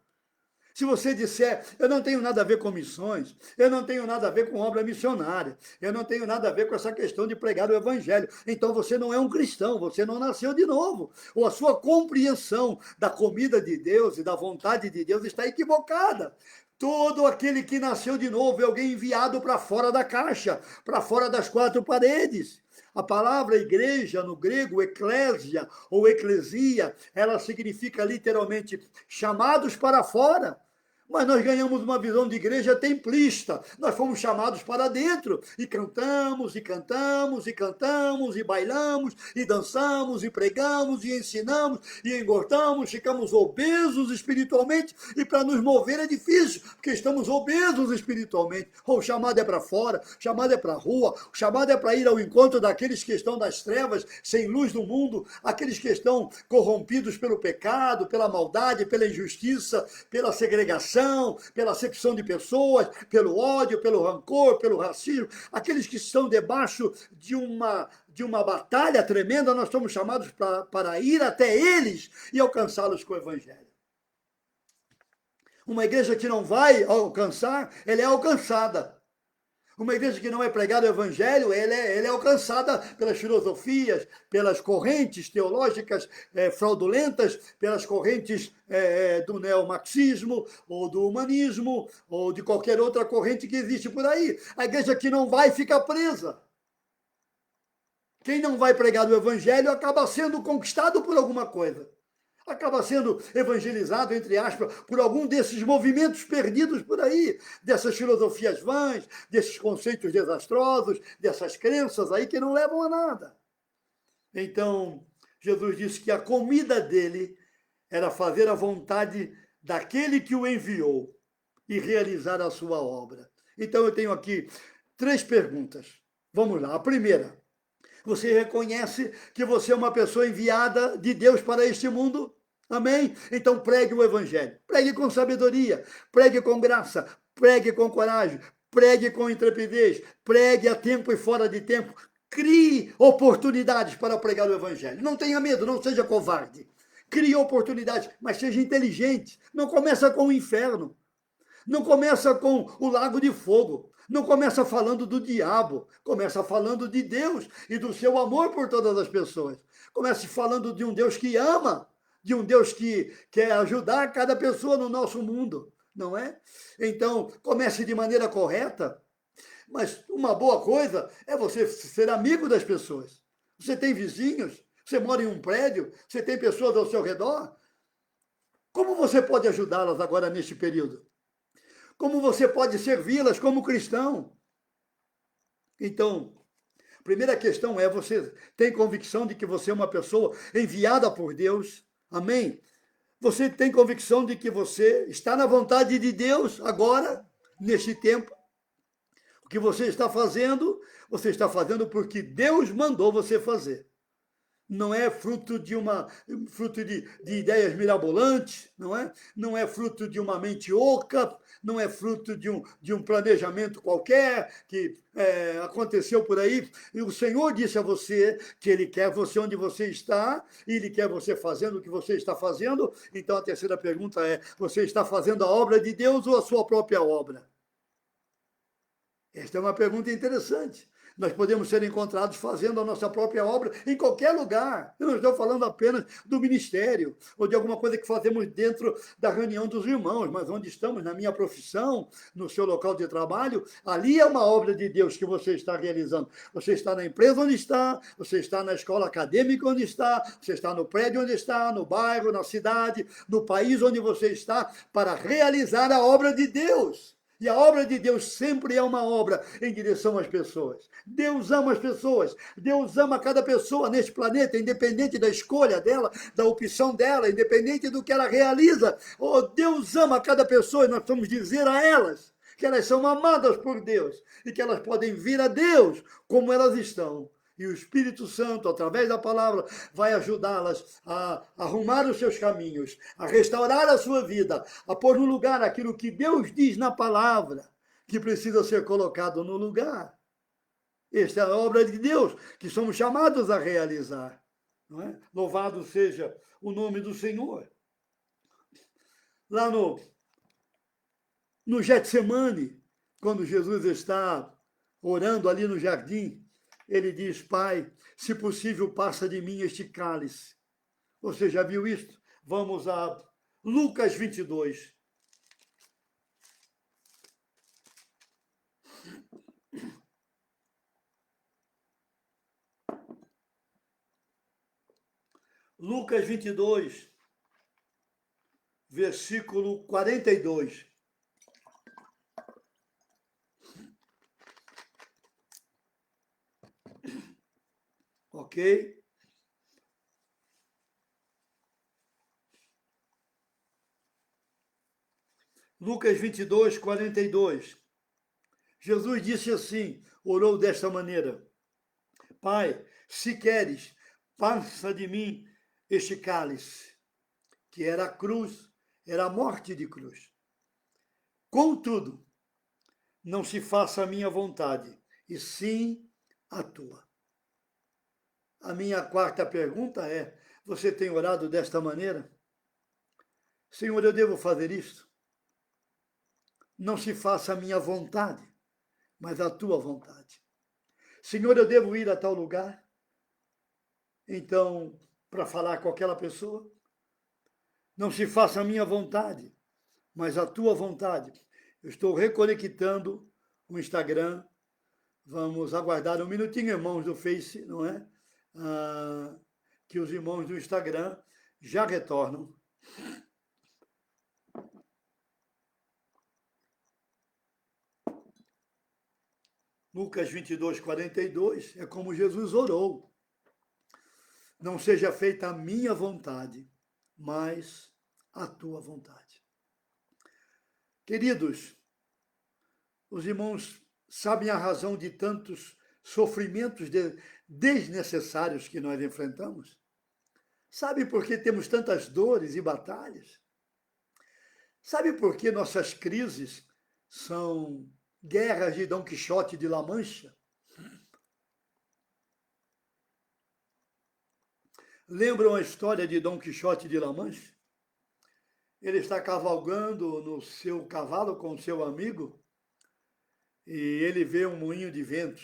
Se você disser: eu não tenho nada a ver com missões, eu não tenho nada a ver com obra missionária, eu não tenho nada a ver com essa questão de pregar o evangelho, então você não é um cristão, você não nasceu de novo. Ou a sua compreensão da comida de Deus e da vontade de Deus está equivocada. Todo aquele que nasceu de novo é alguém enviado para fora da caixa, para fora das quatro paredes. A palavra igreja, no grego, eclésia ou eclesia, ela significa literalmente chamados para fora. Mas nós ganhamos uma visão de igreja templista. Nós fomos chamados para dentro e cantamos, e cantamos, e cantamos, e bailamos, e dançamos, e pregamos, e ensinamos, e engordamos, ficamos obesos espiritualmente, e para nos mover é difícil, porque estamos obesos espiritualmente. O chamado é para fora, o chamado é para a rua, o chamado é para ir ao encontro daqueles que estão das trevas, sem luz do mundo, aqueles que estão corrompidos pelo pecado, pela maldade, pela injustiça, pela segregação, pela acepção de pessoas, pelo ódio, pelo rancor, pelo racismo, aqueles que estão debaixo de uma batalha tremenda. Nós somos chamados para ir até eles e alcançá-los com o evangelho. Uma igreja que não vai alcançar, ela é alcançada. Uma igreja que não é pregada o evangelho, ela é alcançada pelas filosofias, pelas correntes teológicas fraudulentas, pelas correntes do neomarxismo, ou do humanismo, ou de qualquer outra corrente que existe por aí. A igreja que não vai fica presa. Quem não vai pregar o evangelho acaba sendo conquistado por alguma coisa. Acaba sendo evangelizado, entre aspas, por algum desses movimentos perdidos por aí, dessas filosofias vãs, desses conceitos desastrosos, dessas crenças aí que não levam a nada. Então, Jesus disse que a comida dele era fazer a vontade daquele que o enviou e realizar a sua obra. Então, eu tenho aqui 3 perguntas. Vamos lá. A primeira, você reconhece que você é uma pessoa enviada de Deus para este mundo? Amém? Então pregue o evangelho. Pregue com sabedoria, pregue com graça, pregue com coragem, pregue com intrepidez, pregue a tempo e fora de tempo. Crie oportunidades para pregar o evangelho. Não tenha medo, não seja covarde. Crie oportunidades, mas seja inteligente. Não começa com o inferno. Não começa com o lago de fogo. Não começa falando do diabo. Começa falando de Deus e do seu amor por todas as pessoas. Comece falando de um Deus que ama, de um Deus que quer ajudar cada pessoa no nosso mundo, não é? Então, comece de maneira correta, mas uma boa coisa é você ser amigo das pessoas. Você tem vizinhos, você mora em um prédio, você tem pessoas ao seu redor. Como você pode ajudá-las agora neste período? Como você pode servi-las como cristão? Então, a primeira questão é: você tem convicção de que você é uma pessoa enviada por Deus? Amém? Você tem convicção de que você está na vontade de Deus agora, neste tempo? O que você está fazendo porque Deus mandou você fazer. Não é fruto de ideias mirabolantes, não é? Não é fruto de uma mente oca, não é fruto de um planejamento qualquer que aconteceu por aí. E o Senhor disse a você que Ele quer você onde você está, e Ele quer você fazendo o que você está fazendo. Então a terceira pergunta é: você está fazendo a obra de Deus ou a sua própria obra? Esta é uma pergunta interessante. Nós podemos ser encontrados fazendo a nossa própria obra em qualquer lugar. Eu não estou falando apenas do ministério ou de alguma coisa que fazemos dentro da reunião dos irmãos, mas onde estamos, na minha profissão, no seu local de trabalho, ali é uma obra de Deus que você está realizando. Você está na empresa onde está, você está na escola acadêmica onde está, você está no prédio onde está, no bairro, na cidade, no país onde você está, para realizar a obra de Deus. E a obra de Deus sempre é uma obra em direção às pessoas. Deus ama as pessoas. Deus ama cada pessoa neste planeta, independente da escolha dela, da opção dela, independente do que ela realiza. Oh, Deus ama cada pessoa e nós vamos dizer a elas que elas são amadas por Deus e que elas podem vir a Deus como elas estão. E o Espírito Santo, através da palavra, vai ajudá-las a arrumar os seus caminhos, a restaurar a sua vida, a pôr no lugar aquilo que Deus diz na palavra, que precisa ser colocado no lugar. Esta é a obra de Deus que somos chamados a realizar. Não é? Louvado seja o nome do Senhor. Lá no Getsemane, quando Jesus está orando ali no jardim, ele diz: Pai, se possível, passa de mim este cálice. Você já viu isto? Vamos a Lucas 22. Lucas 22, versículo 42. Ok? Lucas 22, 42. Jesus disse assim, orou desta maneira: Pai, se queres, passa de mim este cálice, que era a cruz, era a morte de cruz. Contudo, não se faça a minha vontade, e sim a tua. A minha quarta pergunta é: você tem orado desta maneira? Senhor, eu devo fazer isto? Não se faça a minha vontade, mas a tua vontade. Senhor, eu devo ir a tal lugar? Então, para falar com aquela pessoa? Não se faça a minha vontade, mas a tua vontade. Eu estou reconectando o Instagram. Vamos aguardar um minutinho, irmãos do Face, não é? que os irmãos do Instagram já retornam. Lucas 22, 42 é como Jesus orou. Não seja feita a minha vontade, mas a tua vontade. Queridos, os irmãos sabem a razão de tantos sofrimentos desnecessários que nós enfrentamos? Sabe por que temos tantas dores e batalhas? Sabe por que nossas crises são guerras de Dom Quixote de La Mancha? Lembram a história de Dom Quixote de La Mancha? Ele está cavalgando no seu cavalo com seu amigo e ele vê um moinho de vento.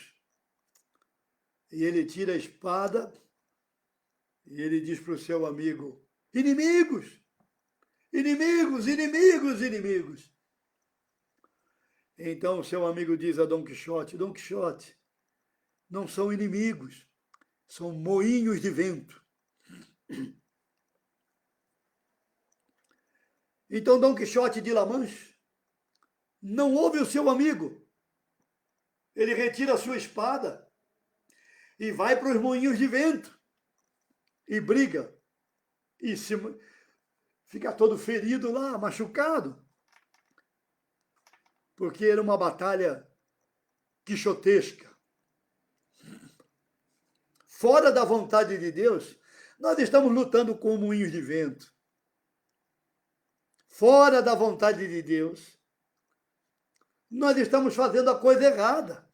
E ele tira a espada e ele diz para o seu amigo: inimigos! Inimigos, inimigos, inimigos! Então o seu amigo diz a Dom Quixote: Dom Quixote, não são inimigos, são moinhos de vento. Então Dom Quixote de La Mancha não ouve o seu amigo. Ele retira a sua espada e vai para os moinhos de vento e briga e fica todo ferido lá, machucado, porque era uma batalha quixotesca. Fora da vontade de Deus, nós estamos lutando com moinhos de vento. Fora da vontade de Deus, nós estamos fazendo a coisa errada.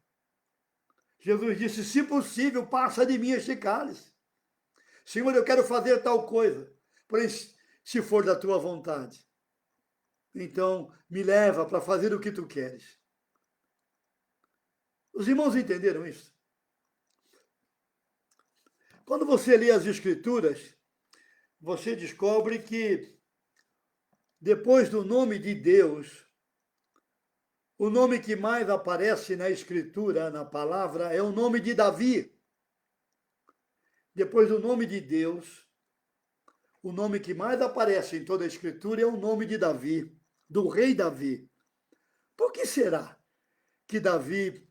Jesus disse: se possível, passa de mim este cálice. Senhor, eu quero fazer tal coisa, porém, se for da tua vontade, então me leva para fazer o que tu queres. Os irmãos entenderam isso? Quando você lê as Escrituras, você descobre que depois do nome de Deus, o nome que mais aparece na Escritura, na palavra, é o nome de Davi. Depois do nome de Deus, o nome que mais aparece em toda a Escritura é o nome de Davi, do rei Davi. Por que será que Davi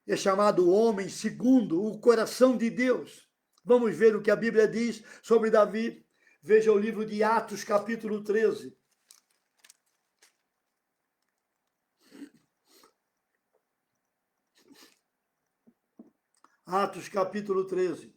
é chamado homem segundo o coração de Deus? Vamos ver o que a Bíblia diz sobre Davi. Veja o livro de Atos, capítulo 13. Atos, capítulo 13.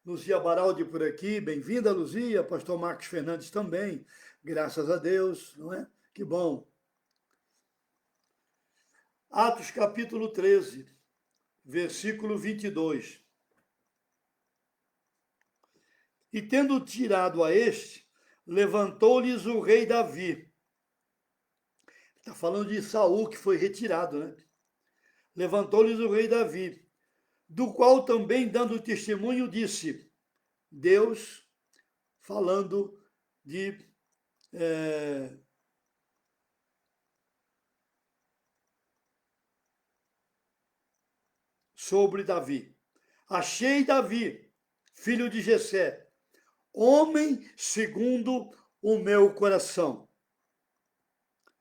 Luzia Baraldi por aqui, bem-vinda, Luzia. Pastor Marcos Fernandes também, graças a Deus, não é? Que bom. Atos, capítulo 13, versículo 22. E tendo tirado a este, levantou-lhes o rei Davi. Está falando de Saul, que foi retirado, né? Levantou-lhes o rei Davi, do qual também, dando testemunho, disse, Deus, falando de sobre Davi. Achei Davi, filho de Jessé, homem segundo o meu coração.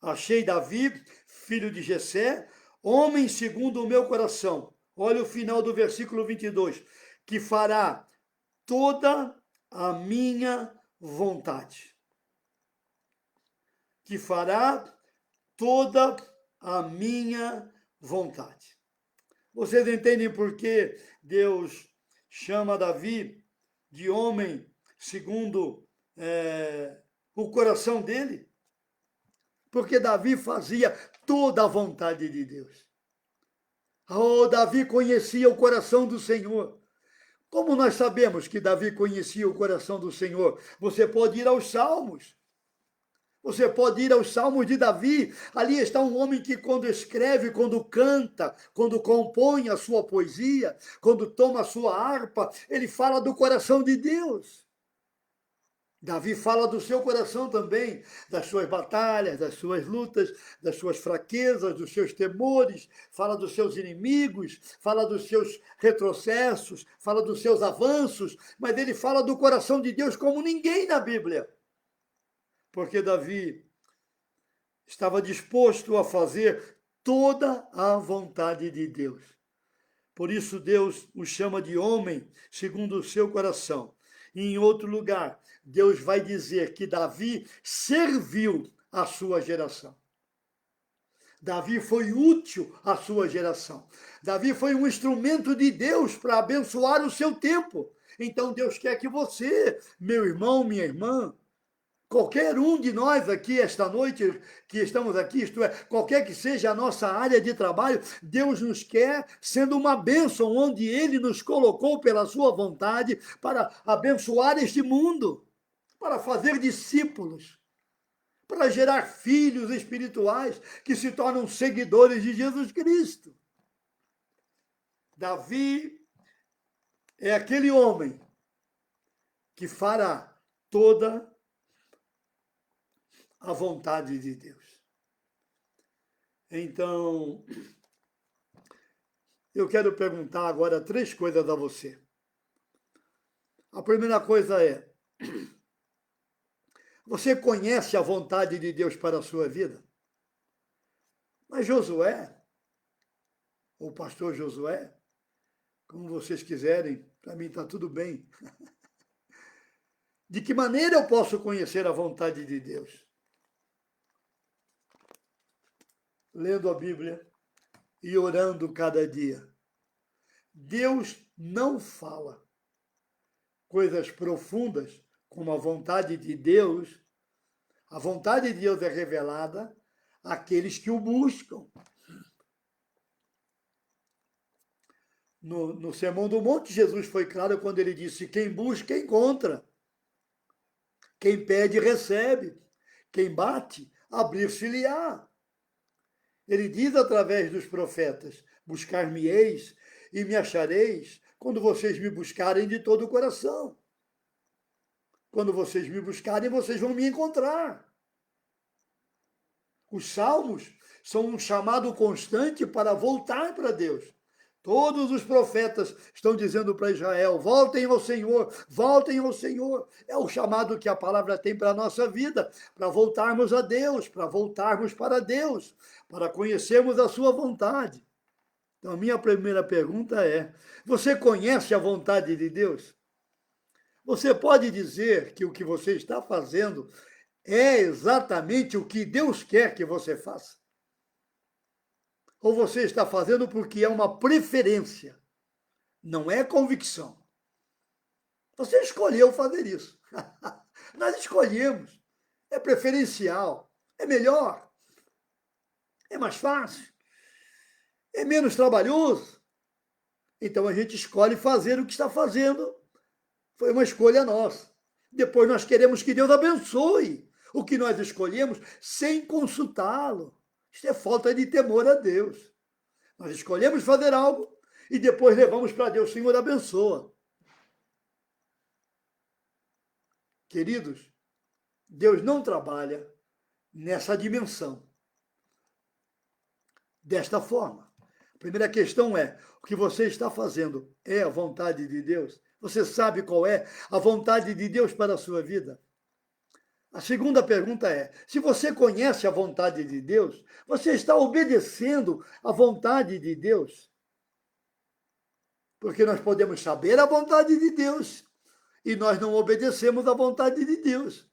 Achei Davi, filho de Jessé, homem segundo o meu coração. Olha o final do versículo 22. Que fará toda a minha vontade. Que fará toda a minha vontade. Vocês entendem por que Deus chama Davi de homem segundo o coração dele? Porque Davi fazia toda a vontade de Deus. Oh, Davi conhecia o coração do Senhor. Como nós sabemos que Davi conhecia o coração do Senhor? Você pode ir aos Salmos. Você pode ir aos Salmos de Davi. Ali está um homem que quando escreve, quando canta, quando compõe a sua poesia, quando toma a sua harpa, ele fala do coração de Deus. Davi fala do seu coração também, das suas batalhas, das suas lutas, das suas fraquezas, dos seus temores, fala dos seus inimigos, fala dos seus retrocessos, fala dos seus avanços, mas ele fala do coração de Deus como ninguém na Bíblia. Porque Davi estava disposto a fazer toda a vontade de Deus. Por isso Deus o chama de homem segundo o seu coração. E em outro lugar, Deus vai dizer que Davi serviu a sua geração. Davi foi útil à sua geração. Davi foi um instrumento de Deus para abençoar o seu tempo. Então Deus quer que você, meu irmão, minha irmã, qualquer um de nós aqui esta noite, que estamos aqui, isto é, qualquer que seja a nossa área de trabalho, Deus nos quer sendo uma bênção, onde Ele nos colocou pela sua vontade para abençoar este mundo, para fazer discípulos, para gerar filhos espirituais que se tornam seguidores de Jesus Cristo. Davi é aquele homem que fará toda a vontade de Deus. Então, eu quero perguntar agora 3 coisas a você. A primeira coisa é: você conhece a vontade de Deus para a sua vida? Mas Josué, ou pastor Josué, como vocês quiserem, para mim está tudo bem. De que maneira eu posso conhecer a vontade de Deus? Lendo a Bíblia e orando cada dia. Deus não fala coisas profundas como a vontade de Deus. A vontade de Deus é revelada àqueles que o buscam. No Sermão do Monte, Jesus foi claro quando ele disse: quem busca, encontra. Quem pede, recebe. Quem bate, abrir-se-lhe-á. Ele diz através dos profetas: buscar-me-eis e me achareis quando vocês me buscarem de todo o coração. Quando vocês me buscarem, vocês vão me encontrar. Os salmos são um chamado constante para voltar para Deus. Todos os profetas estão dizendo para Israel: voltem ao Senhor, voltem ao Senhor. É o chamado que a palavra tem para a nossa vida, para voltarmos a Deus, para voltarmos para Deus, para conhecermos a sua vontade. Então, a minha primeira pergunta é: você conhece a vontade de Deus? Você pode dizer que o que você está fazendo é exatamente o que Deus quer que você faça? Ou você está fazendo porque é uma preferência, não é convicção? Você escolheu fazer isso. Nós escolhemos. É preferencial, é melhor, é mais fácil, é menos trabalhoso. Então a gente escolhe fazer o que está fazendo. Foi uma escolha nossa. Depois nós queremos que Deus abençoe o que nós escolhemos sem consultá-lo. Isso é falta de temor a Deus. Nós escolhemos fazer algo e depois levamos para Deus: Senhor, abençoa. Queridos, Deus não trabalha nessa dimensão, desta forma. A primeira questão é: o que você está fazendo é a vontade de Deus? Você sabe qual é a vontade de Deus para a sua vida? A segunda pergunta é: se você conhece a vontade de Deus, você está obedecendo à vontade de Deus? Porque nós podemos saber a vontade de Deus e nós não obedecemos à vontade de Deus.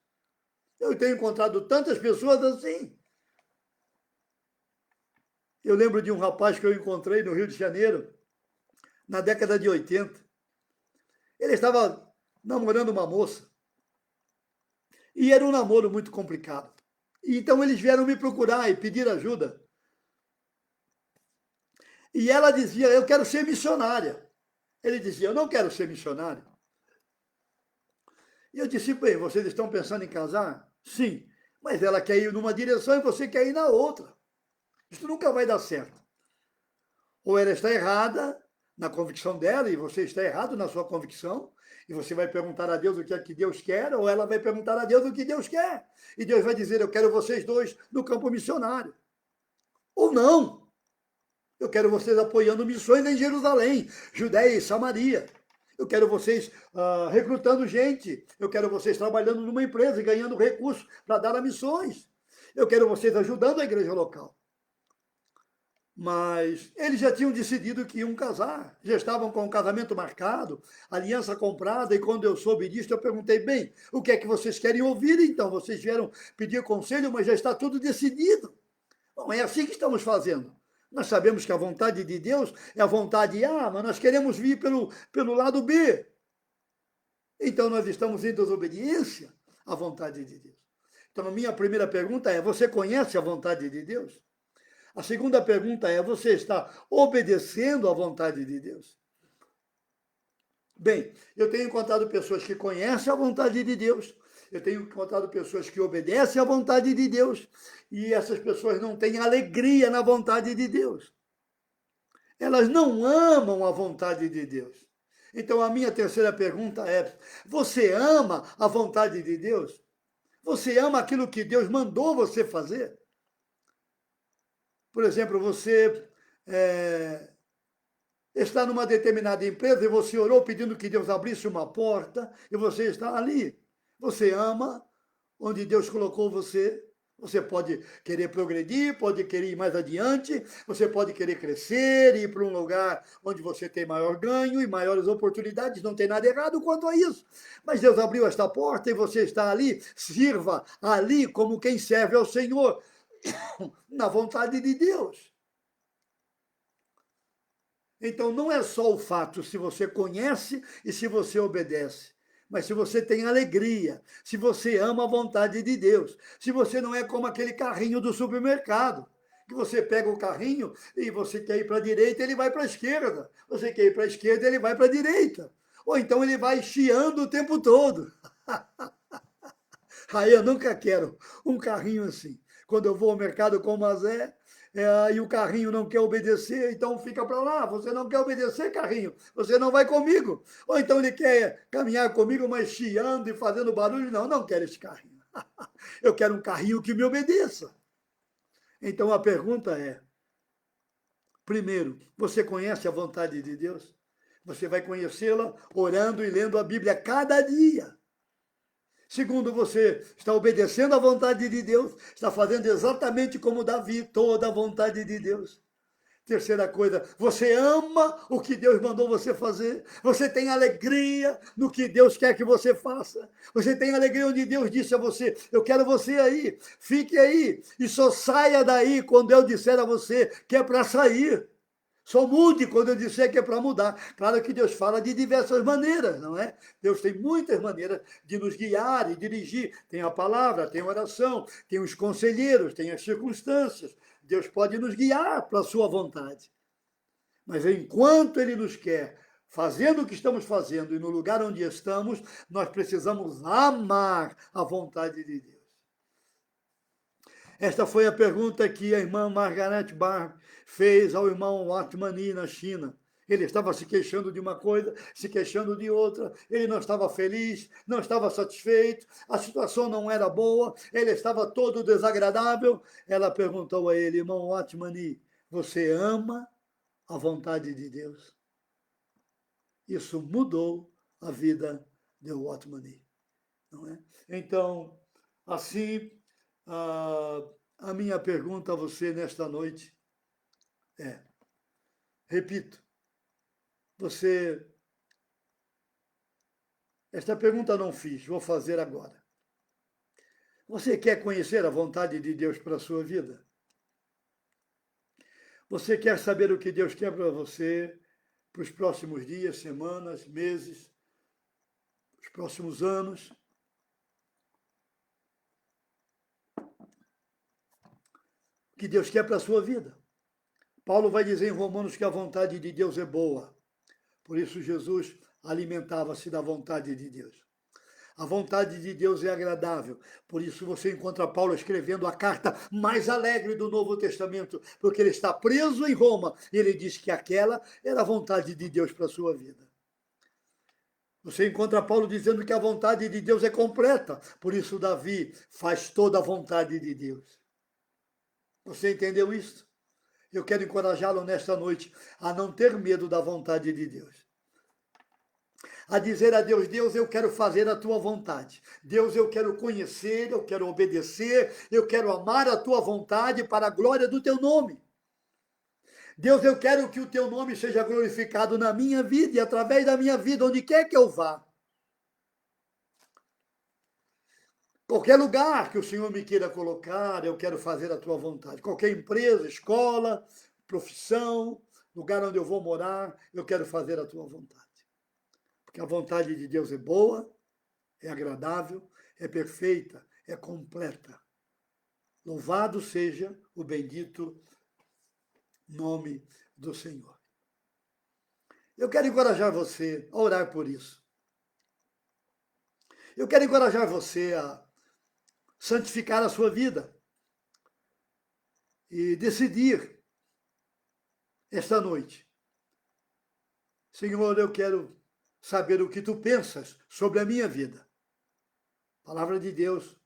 Eu tenho encontrado tantas pessoas assim. Eu lembro de um rapaz que eu encontrei no Rio de Janeiro, na década de 80. Ele estava namorando uma moça. E era um namoro muito complicado. E então eles vieram me procurar e pedir ajuda. E ela dizia: eu quero ser missionária. Ele dizia: eu não quero ser missionário. E eu disse: bem, vocês estão pensando em casar? Sim. Mas ela quer ir numa direção e você quer ir na outra. Isso nunca vai dar certo. Ou ela está errada na convicção dela e você está errado na sua convicção, E você vai perguntar a Deus o que é que Deus quer, ou ela vai perguntar a Deus o que Deus quer. E Deus vai dizer, eu quero vocês dois no campo missionário. Ou não. Eu quero vocês apoiando missões em Jerusalém, Judéia e Samaria. Eu quero vocês recrutando gente. Eu quero vocês trabalhando numa empresa e ganhando recursos para dar a missões. Eu quero vocês ajudando a igreja local. Mas eles já tinham decidido que iam casar, já estavam com o casamento marcado, aliança comprada, e quando eu soube disso, eu perguntei, bem, o que é que vocês querem ouvir então? Vocês vieram pedir conselho, mas já está tudo decidido. Bom, é assim que estamos fazendo. Nós sabemos que a vontade de Deus é a vontade A, mas nós queremos vir pelo lado B. Então nós estamos em desobediência à vontade de Deus. Então a minha primeira pergunta é, você conhece a vontade de Deus? A segunda pergunta é, você está obedecendo à vontade de Deus? Bem, eu tenho encontrado pessoas que conhecem a vontade de Deus, eu tenho encontrado pessoas que obedecem à vontade de Deus, e essas pessoas não têm alegria na vontade de Deus. Elas não amam a vontade de Deus. Então a minha terceira pergunta é, você ama a vontade de Deus? Você ama aquilo que Deus mandou você fazer? Por exemplo, você está numa determinada empresa e você orou pedindo que Deus abrisse uma porta e você está ali. Você ama onde Deus colocou você. Você pode querer progredir, pode querer ir mais adiante, você pode querer crescer, ir para um lugar onde você tem maior ganho e maiores oportunidades, não tem nada errado quanto a isso. Mas Deus abriu esta porta e você está ali, sirva ali como quem serve ao Senhor, na vontade de Deus. Então não é só o fato se você conhece e se você obedece, mas se você tem alegria, se você ama a vontade de Deus, se você não é como aquele carrinho do supermercado, que você pega o carrinho e você quer ir para a direita, ele vai para a esquerda, você quer ir para a esquerda, ele vai para a direita, ou então ele vai chiando o tempo todo. Aí eu nunca quero um carrinho assim. Quando eu vou ao mercado com o Mazé, e o carrinho não quer obedecer, então fica para lá, você não quer obedecer, carrinho, você não vai comigo. Ou então ele quer caminhar comigo, mas chiando e fazendo barulho, não quero esse carrinho. Eu quero um carrinho que me obedeça. Então a pergunta é, primeiro, você conhece a vontade de Deus? Você vai conhecê-la orando e lendo a Bíblia cada dia. Segundo, você está obedecendo à vontade de Deus, está fazendo exatamente como Davi, toda a vontade de Deus. Terceira coisa, você ama o que Deus mandou você fazer, você tem alegria no que Deus quer que você faça, você tem alegria onde Deus disse a você, eu quero você aí, fique aí, e só saia daí quando eu disser a você que é para sair. Só mude quando eu disser que é para mudar. Claro que Deus fala de diversas maneiras, não é? Deus tem muitas maneiras de nos guiar e dirigir. Tem a palavra, tem a oração, tem os conselheiros, tem as circunstâncias. Deus pode nos guiar para a sua vontade. Mas enquanto Ele nos quer fazendo o que estamos fazendo e no lugar onde estamos, nós precisamos amar a vontade de Deus. Esta foi a pergunta que a irmã Margaret Barr fez ao irmão Watmani na China. Ele estava se queixando de uma coisa, se queixando de outra, ele não estava feliz, não estava satisfeito, a situação não era boa, ele estava todo desagradável. Ela perguntou a ele, irmão Watmani, você ama a vontade de Deus? Isso mudou a vida de Watmani, não é? Então, assim, a minha pergunta a você nesta noite é, repito, esta pergunta não fiz, vou fazer agora. Você quer conhecer a vontade de Deus para a sua vida? Você quer saber o que Deus quer para você para os próximos dias, semanas, meses, os próximos anos? O que Deus quer para a sua vida? Paulo vai dizer em Romanos que a vontade de Deus é boa. Por isso Jesus alimentava-se da vontade de Deus. A vontade de Deus é agradável. Por isso você encontra Paulo escrevendo a carta mais alegre do Novo Testamento, porque ele está preso em Roma. E ele diz que aquela era a vontade de Deus para a sua vida. Você encontra Paulo dizendo que a vontade de Deus é completa. Por isso, Davi faz toda a vontade de Deus. Você entendeu isso? Eu quero encorajá-lo nesta noite a não ter medo da vontade de Deus. A dizer a Deus, Deus, eu quero fazer a tua vontade. Deus, eu quero conhecer, eu quero obedecer, eu quero amar a tua vontade para a glória do teu nome. Deus, eu quero que o teu nome seja glorificado na minha vida e através da minha vida, onde quer que eu vá. Qualquer lugar que o Senhor me queira colocar, eu quero fazer a tua vontade. Qualquer empresa, escola, profissão, lugar onde eu vou morar, eu quero fazer a tua vontade. Porque a vontade de Deus é boa, é agradável, é perfeita, é completa. Louvado seja o bendito nome do Senhor. Eu quero encorajar você a orar por isso. Eu quero encorajar você a santificar a sua vida e decidir esta noite. Senhor, eu quero saber o que tu pensas sobre a minha vida. A palavra de Deus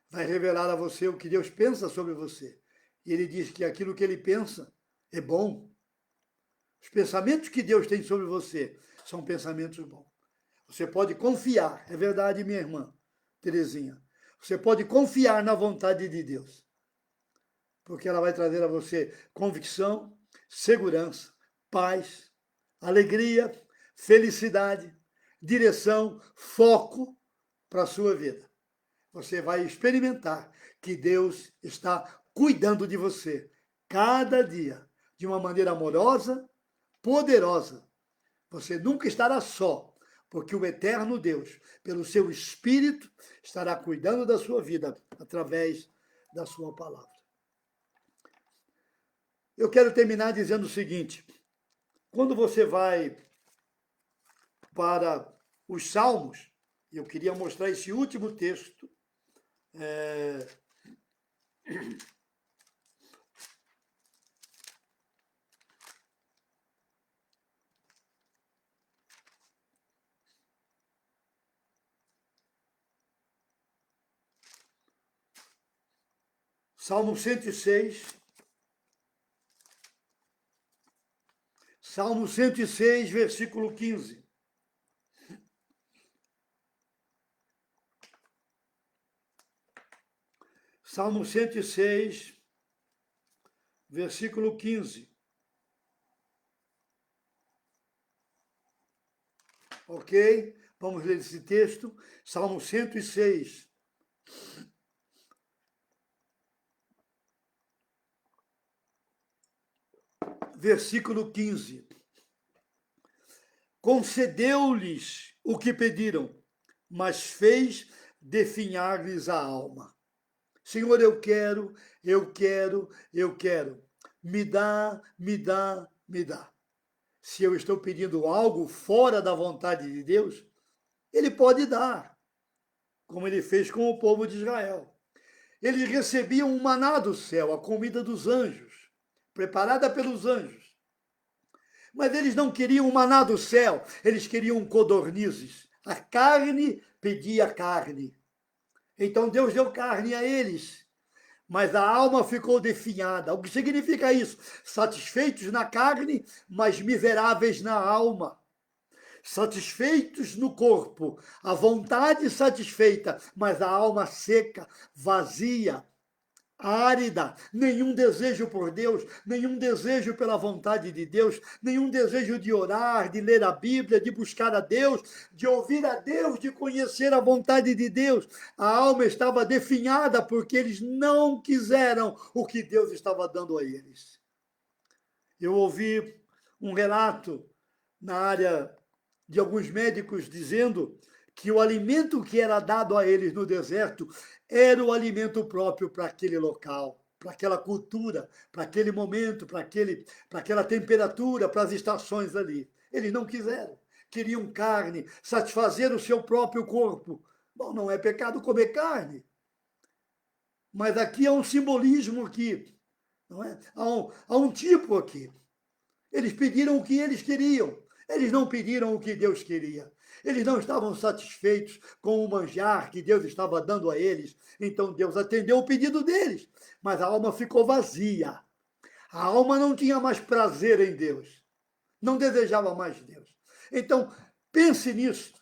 vai revelar a você o que Deus pensa sobre você. E ele diz que aquilo que ele pensa é bom. Os pensamentos que Deus tem sobre você são pensamentos bons. Você pode confiar, é verdade, minha irmã Terezinha. Você pode confiar na vontade de Deus, porque ela vai trazer a você convicção, segurança, paz, alegria, felicidade, direção, foco para a sua vida. Você vai experimentar que Deus está cuidando de você cada dia, de uma maneira amorosa, poderosa. Você nunca estará só, porque o eterno Deus, pelo seu Espírito, estará cuidando da sua vida através da sua palavra. Eu quero terminar dizendo o seguinte: quando você vai para os Salmos, e eu queria mostrar esse último texto, Salmo 106. Salmo 106, versículo 15. Salmo 106, versículo 15. Ok? Vamos ler esse texto. Salmo 106. Versículo 15. Concedeu-lhes o que pediram, mas fez definhar-lhes a alma. Senhor, eu quero, eu quero, eu quero. Me dá, me dá, me dá. Se eu estou pedindo algo fora da vontade de Deus, ele pode dar, como ele fez com o povo de Israel. Eles recebiam um maná do céu, a comida dos anjos, preparada pelos anjos. Mas eles não queriam o maná do céu, eles queriam codornizes. A carne pedia carne. Então Deus deu carne a eles, mas a alma ficou definhada. O que significa isso? Satisfeitos na carne, mas miseráveis na alma. Satisfeitos no corpo, a vontade satisfeita, mas a alma seca, vazia, árida, nenhum desejo por Deus, nenhum desejo pela vontade de Deus, nenhum desejo de orar, de ler a Bíblia, de buscar a Deus, de ouvir a Deus, de conhecer a vontade de Deus. A alma estava definhada porque eles não quiseram o que Deus estava dando a eles. Eu ouvi um relato na área de alguns médicos dizendo que o alimento que era dado a eles no deserto era o alimento próprio para aquele local, para aquela cultura, para aquele momento, para aquela temperatura, para as estações ali. Eles não quiseram, queriam carne, satisfazer o seu próprio corpo. Bom, não é pecado comer carne, mas aqui há um simbolismo aqui, não é? Há um tipo aqui. Eles pediram o que eles queriam, eles não pediram o que Deus queria. Eles não estavam satisfeitos com o manjar que Deus estava dando a eles. Então Deus atendeu o pedido deles, mas a alma ficou vazia. A alma não tinha mais prazer em Deus, não desejava mais Deus. Então, pense nisso.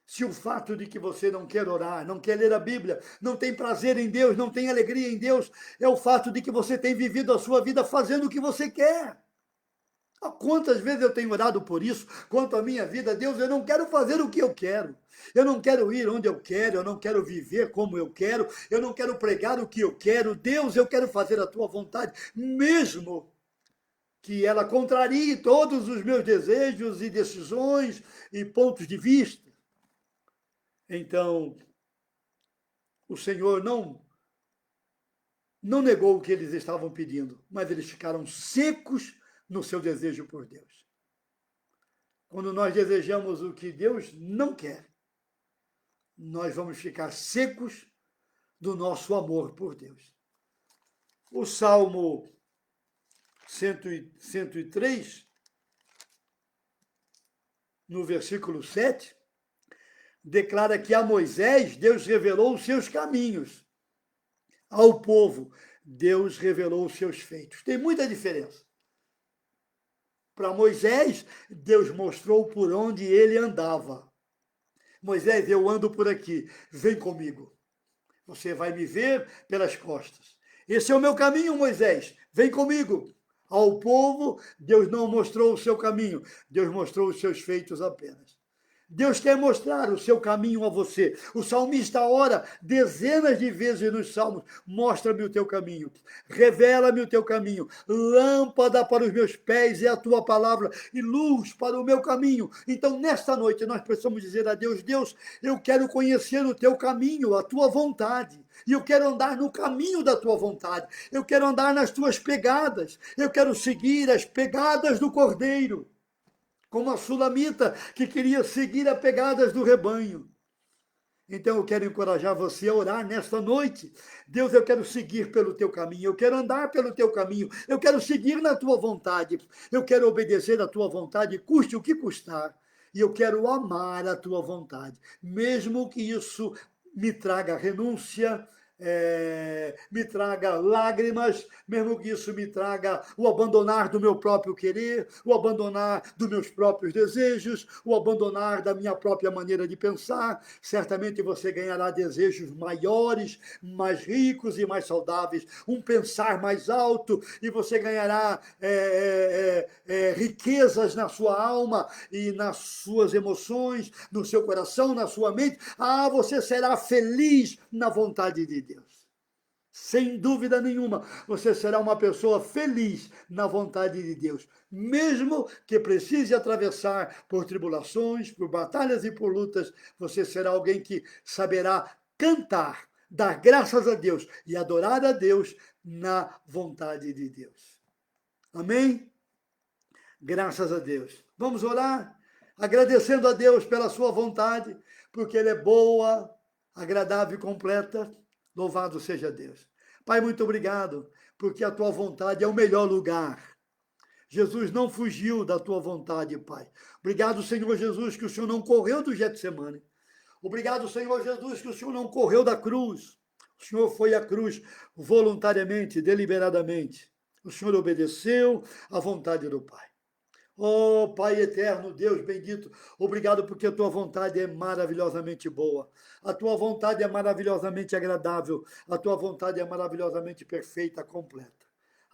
Se o fato de que você não quer orar, não quer ler a Bíblia, não tem prazer em Deus, não tem alegria em Deus, é o fato de que você tem vivido a sua vida fazendo o que você quer. Quantas vezes eu tenho orado por isso, quanto à minha vida, Deus, eu não quero fazer o que eu quero, eu não quero ir onde eu quero, eu não quero viver como eu quero, eu não quero pregar o que eu quero, Deus, eu quero fazer a tua vontade, mesmo que ela contrarie todos os meus desejos e decisões e pontos de vista. Então, o Senhor não negou o que eles estavam pedindo, mas eles ficaram secos no seu desejo por Deus. Quando nós desejamos o que Deus não quer, nós vamos ficar secos do nosso amor por Deus. O Salmo 103, no versículo 7, declara que a Moisés Deus revelou os seus caminhos. Ao povo, Deus revelou os seus feitos. Tem muita diferença. Para Moisés, Deus mostrou por onde ele andava. Moisés, eu ando por aqui, vem comigo. Você vai me ver pelas costas. Esse é o meu caminho, Moisés, vem comigo. Ao povo, Deus não mostrou o seu caminho, Deus mostrou os seus feitos apenas. Deus quer mostrar o seu caminho a você. O salmista ora dezenas de vezes nos salmos: mostra-me o teu caminho, revela-me o teu caminho, lâmpada para os meus pés é a tua palavra e luz para o meu caminho. Então, nesta noite, nós precisamos dizer a Deus: Deus, eu quero conhecer o teu caminho, a tua vontade. E eu quero andar no caminho da tua vontade. Eu quero andar nas tuas pegadas. Eu quero seguir as pegadas do Cordeiro, como a sulamita que queria seguir as pegadas do rebanho. Então eu quero encorajar você a orar nesta noite. Deus, eu quero seguir pelo teu caminho, eu quero andar pelo teu caminho, eu quero seguir na tua vontade, eu quero obedecer à tua vontade, custe o que custar. E eu quero amar a tua vontade, mesmo que isso me traga renúncia, me traga lágrimas, mesmo que isso me traga o abandonar do meu próprio querer, o abandonar dos meus próprios desejos, o abandonar da minha própria maneira de pensar. Certamente você ganhará desejos maiores, mais ricos e mais saudáveis, um pensar mais alto, e você ganhará riquezas na sua alma e nas suas emoções, no seu coração, na sua mente. Você será feliz na vontade de Deus. Sem dúvida nenhuma, você será uma pessoa feliz na vontade de Deus, mesmo que precise atravessar por tribulações, por batalhas e por lutas, você será alguém que saberá cantar, dar graças a Deus e adorar a Deus na vontade de Deus. Amém? Graças a Deus. Vamos orar, agradecendo a Deus pela sua vontade, porque Ele é boa, agradável e completa. Louvado seja Deus. Pai, muito obrigado, porque a tua vontade é o melhor lugar. Jesus não fugiu da tua vontade, Pai. Obrigado, Senhor Jesus, que o Senhor não correu do Getsemane. Obrigado, Senhor Jesus, que o Senhor não correu da cruz. O Senhor foi à cruz voluntariamente, deliberadamente. O Senhor obedeceu à vontade do Pai. Oh, Pai eterno, Deus bendito, obrigado porque a tua vontade é maravilhosamente boa, a tua vontade é maravilhosamente agradável, a tua vontade é maravilhosamente perfeita, completa.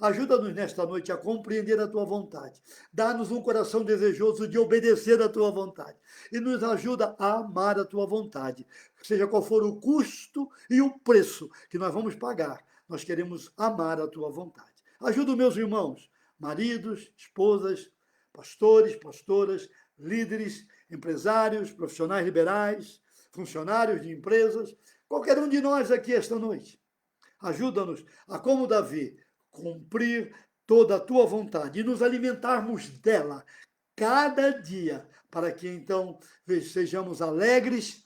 Ajuda-nos nesta noite a compreender a tua vontade, dá-nos um coração desejoso de obedecer a tua vontade e nos ajuda a amar a tua vontade, seja qual for o custo e o preço que nós vamos pagar, nós queremos amar a tua vontade. Ajuda os meus irmãos, maridos, esposas, pastores, pastoras, líderes, empresários, profissionais liberais, funcionários de empresas, qualquer um de nós aqui esta noite. Ajuda-nos a, como Davi, cumprir toda a tua vontade e nos alimentarmos dela cada dia, para que então sejamos alegres,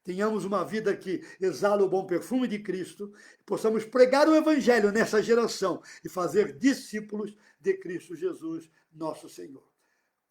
tenhamos uma vida que exala o bom perfume de Cristo, possamos pregar o Evangelho nessa geração e fazer discípulos de Cristo Jesus, nosso Senhor.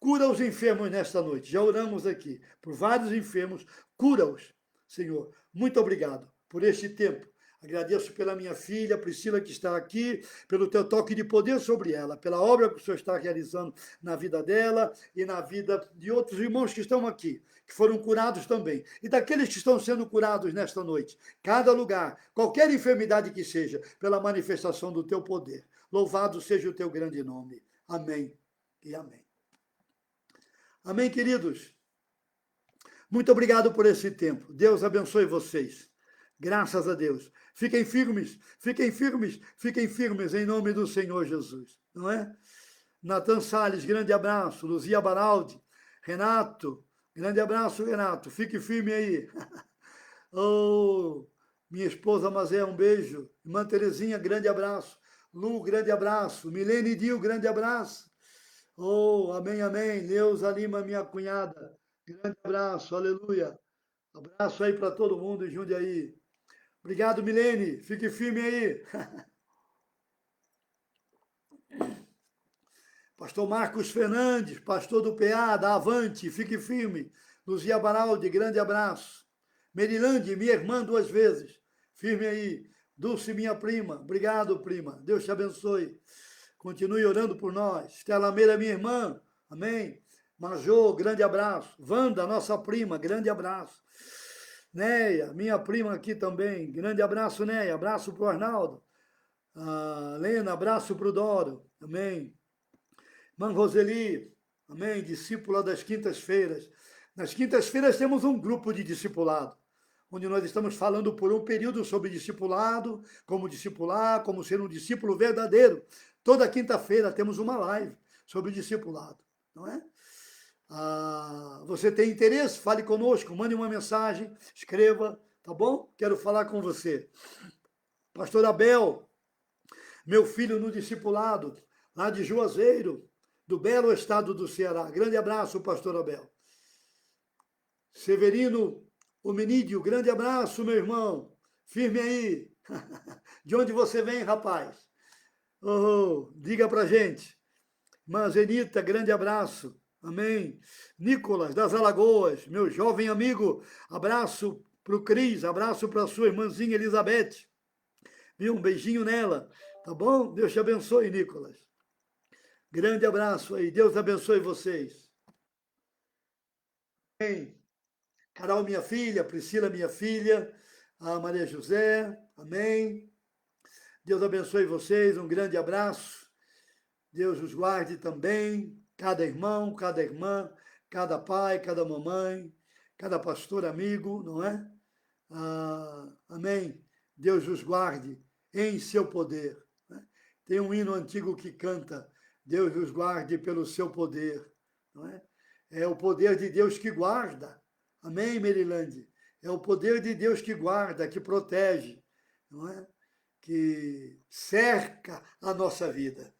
Cura os enfermos nesta noite. Já oramos aqui por vários enfermos. Cura-os, Senhor. Muito obrigado por este tempo. Agradeço pela minha filha Priscila, que está aqui, pelo teu toque de poder sobre ela, pela obra que o Senhor está realizando na vida dela e na vida de outros irmãos que estão aqui, que foram curados também. E daqueles que estão sendo curados nesta noite. Cada lugar, qualquer enfermidade que seja, pela manifestação do teu poder. Louvado seja o teu grande nome. Amém e amém. Amém, queridos? Muito obrigado por esse tempo. Deus abençoe vocês. Graças a Deus. Fiquem firmes, fiquem firmes, fiquem firmes em nome do Senhor Jesus, não é? Natan Salles, grande abraço. Luzia Baraldi, Renato, grande abraço, Renato. Fique firme aí. Oh, minha esposa Mazé, um beijo. Irmã Terezinha, grande abraço. Lu, grande abraço. Milene Dil, grande abraço. Oh, amém, amém. Neuza Lima, minha cunhada. Grande abraço, aleluia. Abraço aí para todo mundo em Jundiaí. Obrigado, Milene. Fique firme aí. Pastor Marcos Fernandes, pastor do PA, da Avante, fique firme. Luzia Baraldi, grande abraço. Merilande, minha irmã 2 vezes. Firme aí. Dulce, minha prima. Obrigado, prima. Deus te abençoe. Continue orando por nós. Estela Meira, minha irmã. Amém. Major, grande abraço. Wanda, nossa prima, grande abraço. Neia, minha prima aqui também. Grande abraço, Neia. Abraço para o Arnaldo. Lena, abraço para o Doro. Amém. Irmã Roseli, amém. Discípula das quintas-feiras. Nas quintas-feiras temos um grupo de discipulado, onde nós estamos falando por um período sobre discipulado, como discipular, como ser um discípulo verdadeiro. Toda quinta-feira temos uma live sobre discipulado, não é? Você tem interesse? Fale conosco, mande uma mensagem, escreva, tá bom? Quero falar com você. Pastor Abel, meu filho no discipulado, lá de Juazeiro, do belo estado do Ceará. Grande abraço, pastor Abel. Severino Hominídio, grande abraço, meu irmão. Firme aí. De onde você vem, rapaz? Oh, diga pra gente. Irmã Zenita, grande abraço. Amém. Nicolas, das Alagoas, meu jovem amigo, abraço para o Cris, abraço para a sua irmãzinha Elizabeth. Viu? Um beijinho nela, tá bom? Deus te abençoe, Nicolas. Grande abraço aí, Deus abençoe vocês. Amém. Carol, minha filha, Priscila, minha filha, a Maria José, amém. Deus abençoe vocês, um grande abraço. Deus os guarde também, cada irmão, cada irmã, cada pai, cada mamãe, cada pastor amigo, não é? Amém. Deus os guarde em seu poder. Né? Tem um hino antigo que canta, Deus os guarde pelo seu poder. Não é? É o poder de Deus que guarda. Amém, Merilande? É o poder de Deus que guarda, que protege, não é? Que cerca a nossa vida.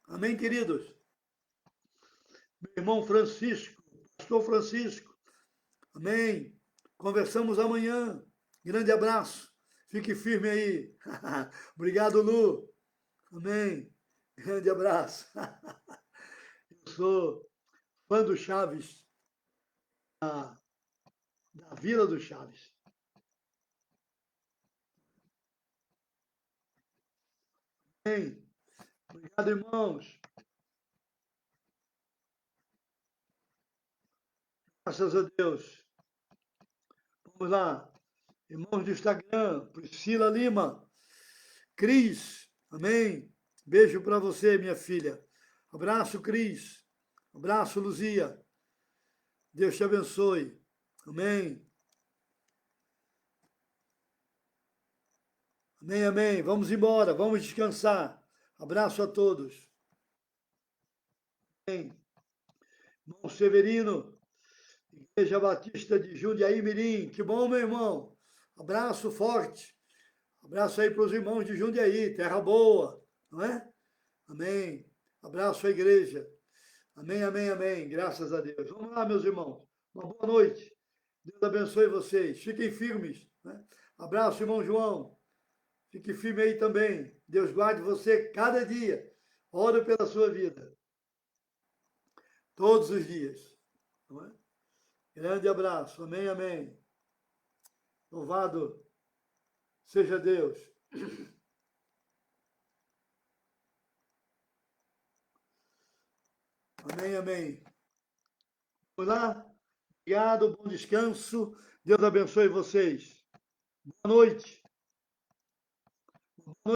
Amém, queridos? Meu irmão Francisco, pastor Francisco, amém? Conversamos amanhã. Grande abraço. Fique firme aí. Obrigado, Lu. Amém. Grande abraço. Eu sou fã do Chaves, da Vila do Chaves. Amém. Obrigado, irmãos. Graças a Deus. Vamos lá. Irmãos do Instagram, Priscila Lima, Cris, amém. Beijo para você, minha filha. Abraço, Cris. Abraço, Luzia. Deus te abençoe. Amém. Amém, amém. Vamos embora, vamos descansar. Abraço a todos. Amém. Irmão Severino, Igreja Batista de Jundiaí Mirim. Que bom, meu irmão. Abraço forte. Abraço aí para os irmãos de Jundiaí, terra boa, não é? Amém. Abraço à igreja. Amém, amém, amém. Graças a Deus. Vamos lá, meus irmãos. Uma boa noite. Deus abençoe vocês. Fiquem firmes. Né? Abraço, irmão João. Fique firme aí também. Deus guarde você cada dia. Oro pela sua vida. Todos os dias. Não é? Grande abraço. Amém, amém. Louvado seja Deus. Amém, amém. Vamos lá? Obrigado, bom descanso. Deus abençoe vocês. Boa noite.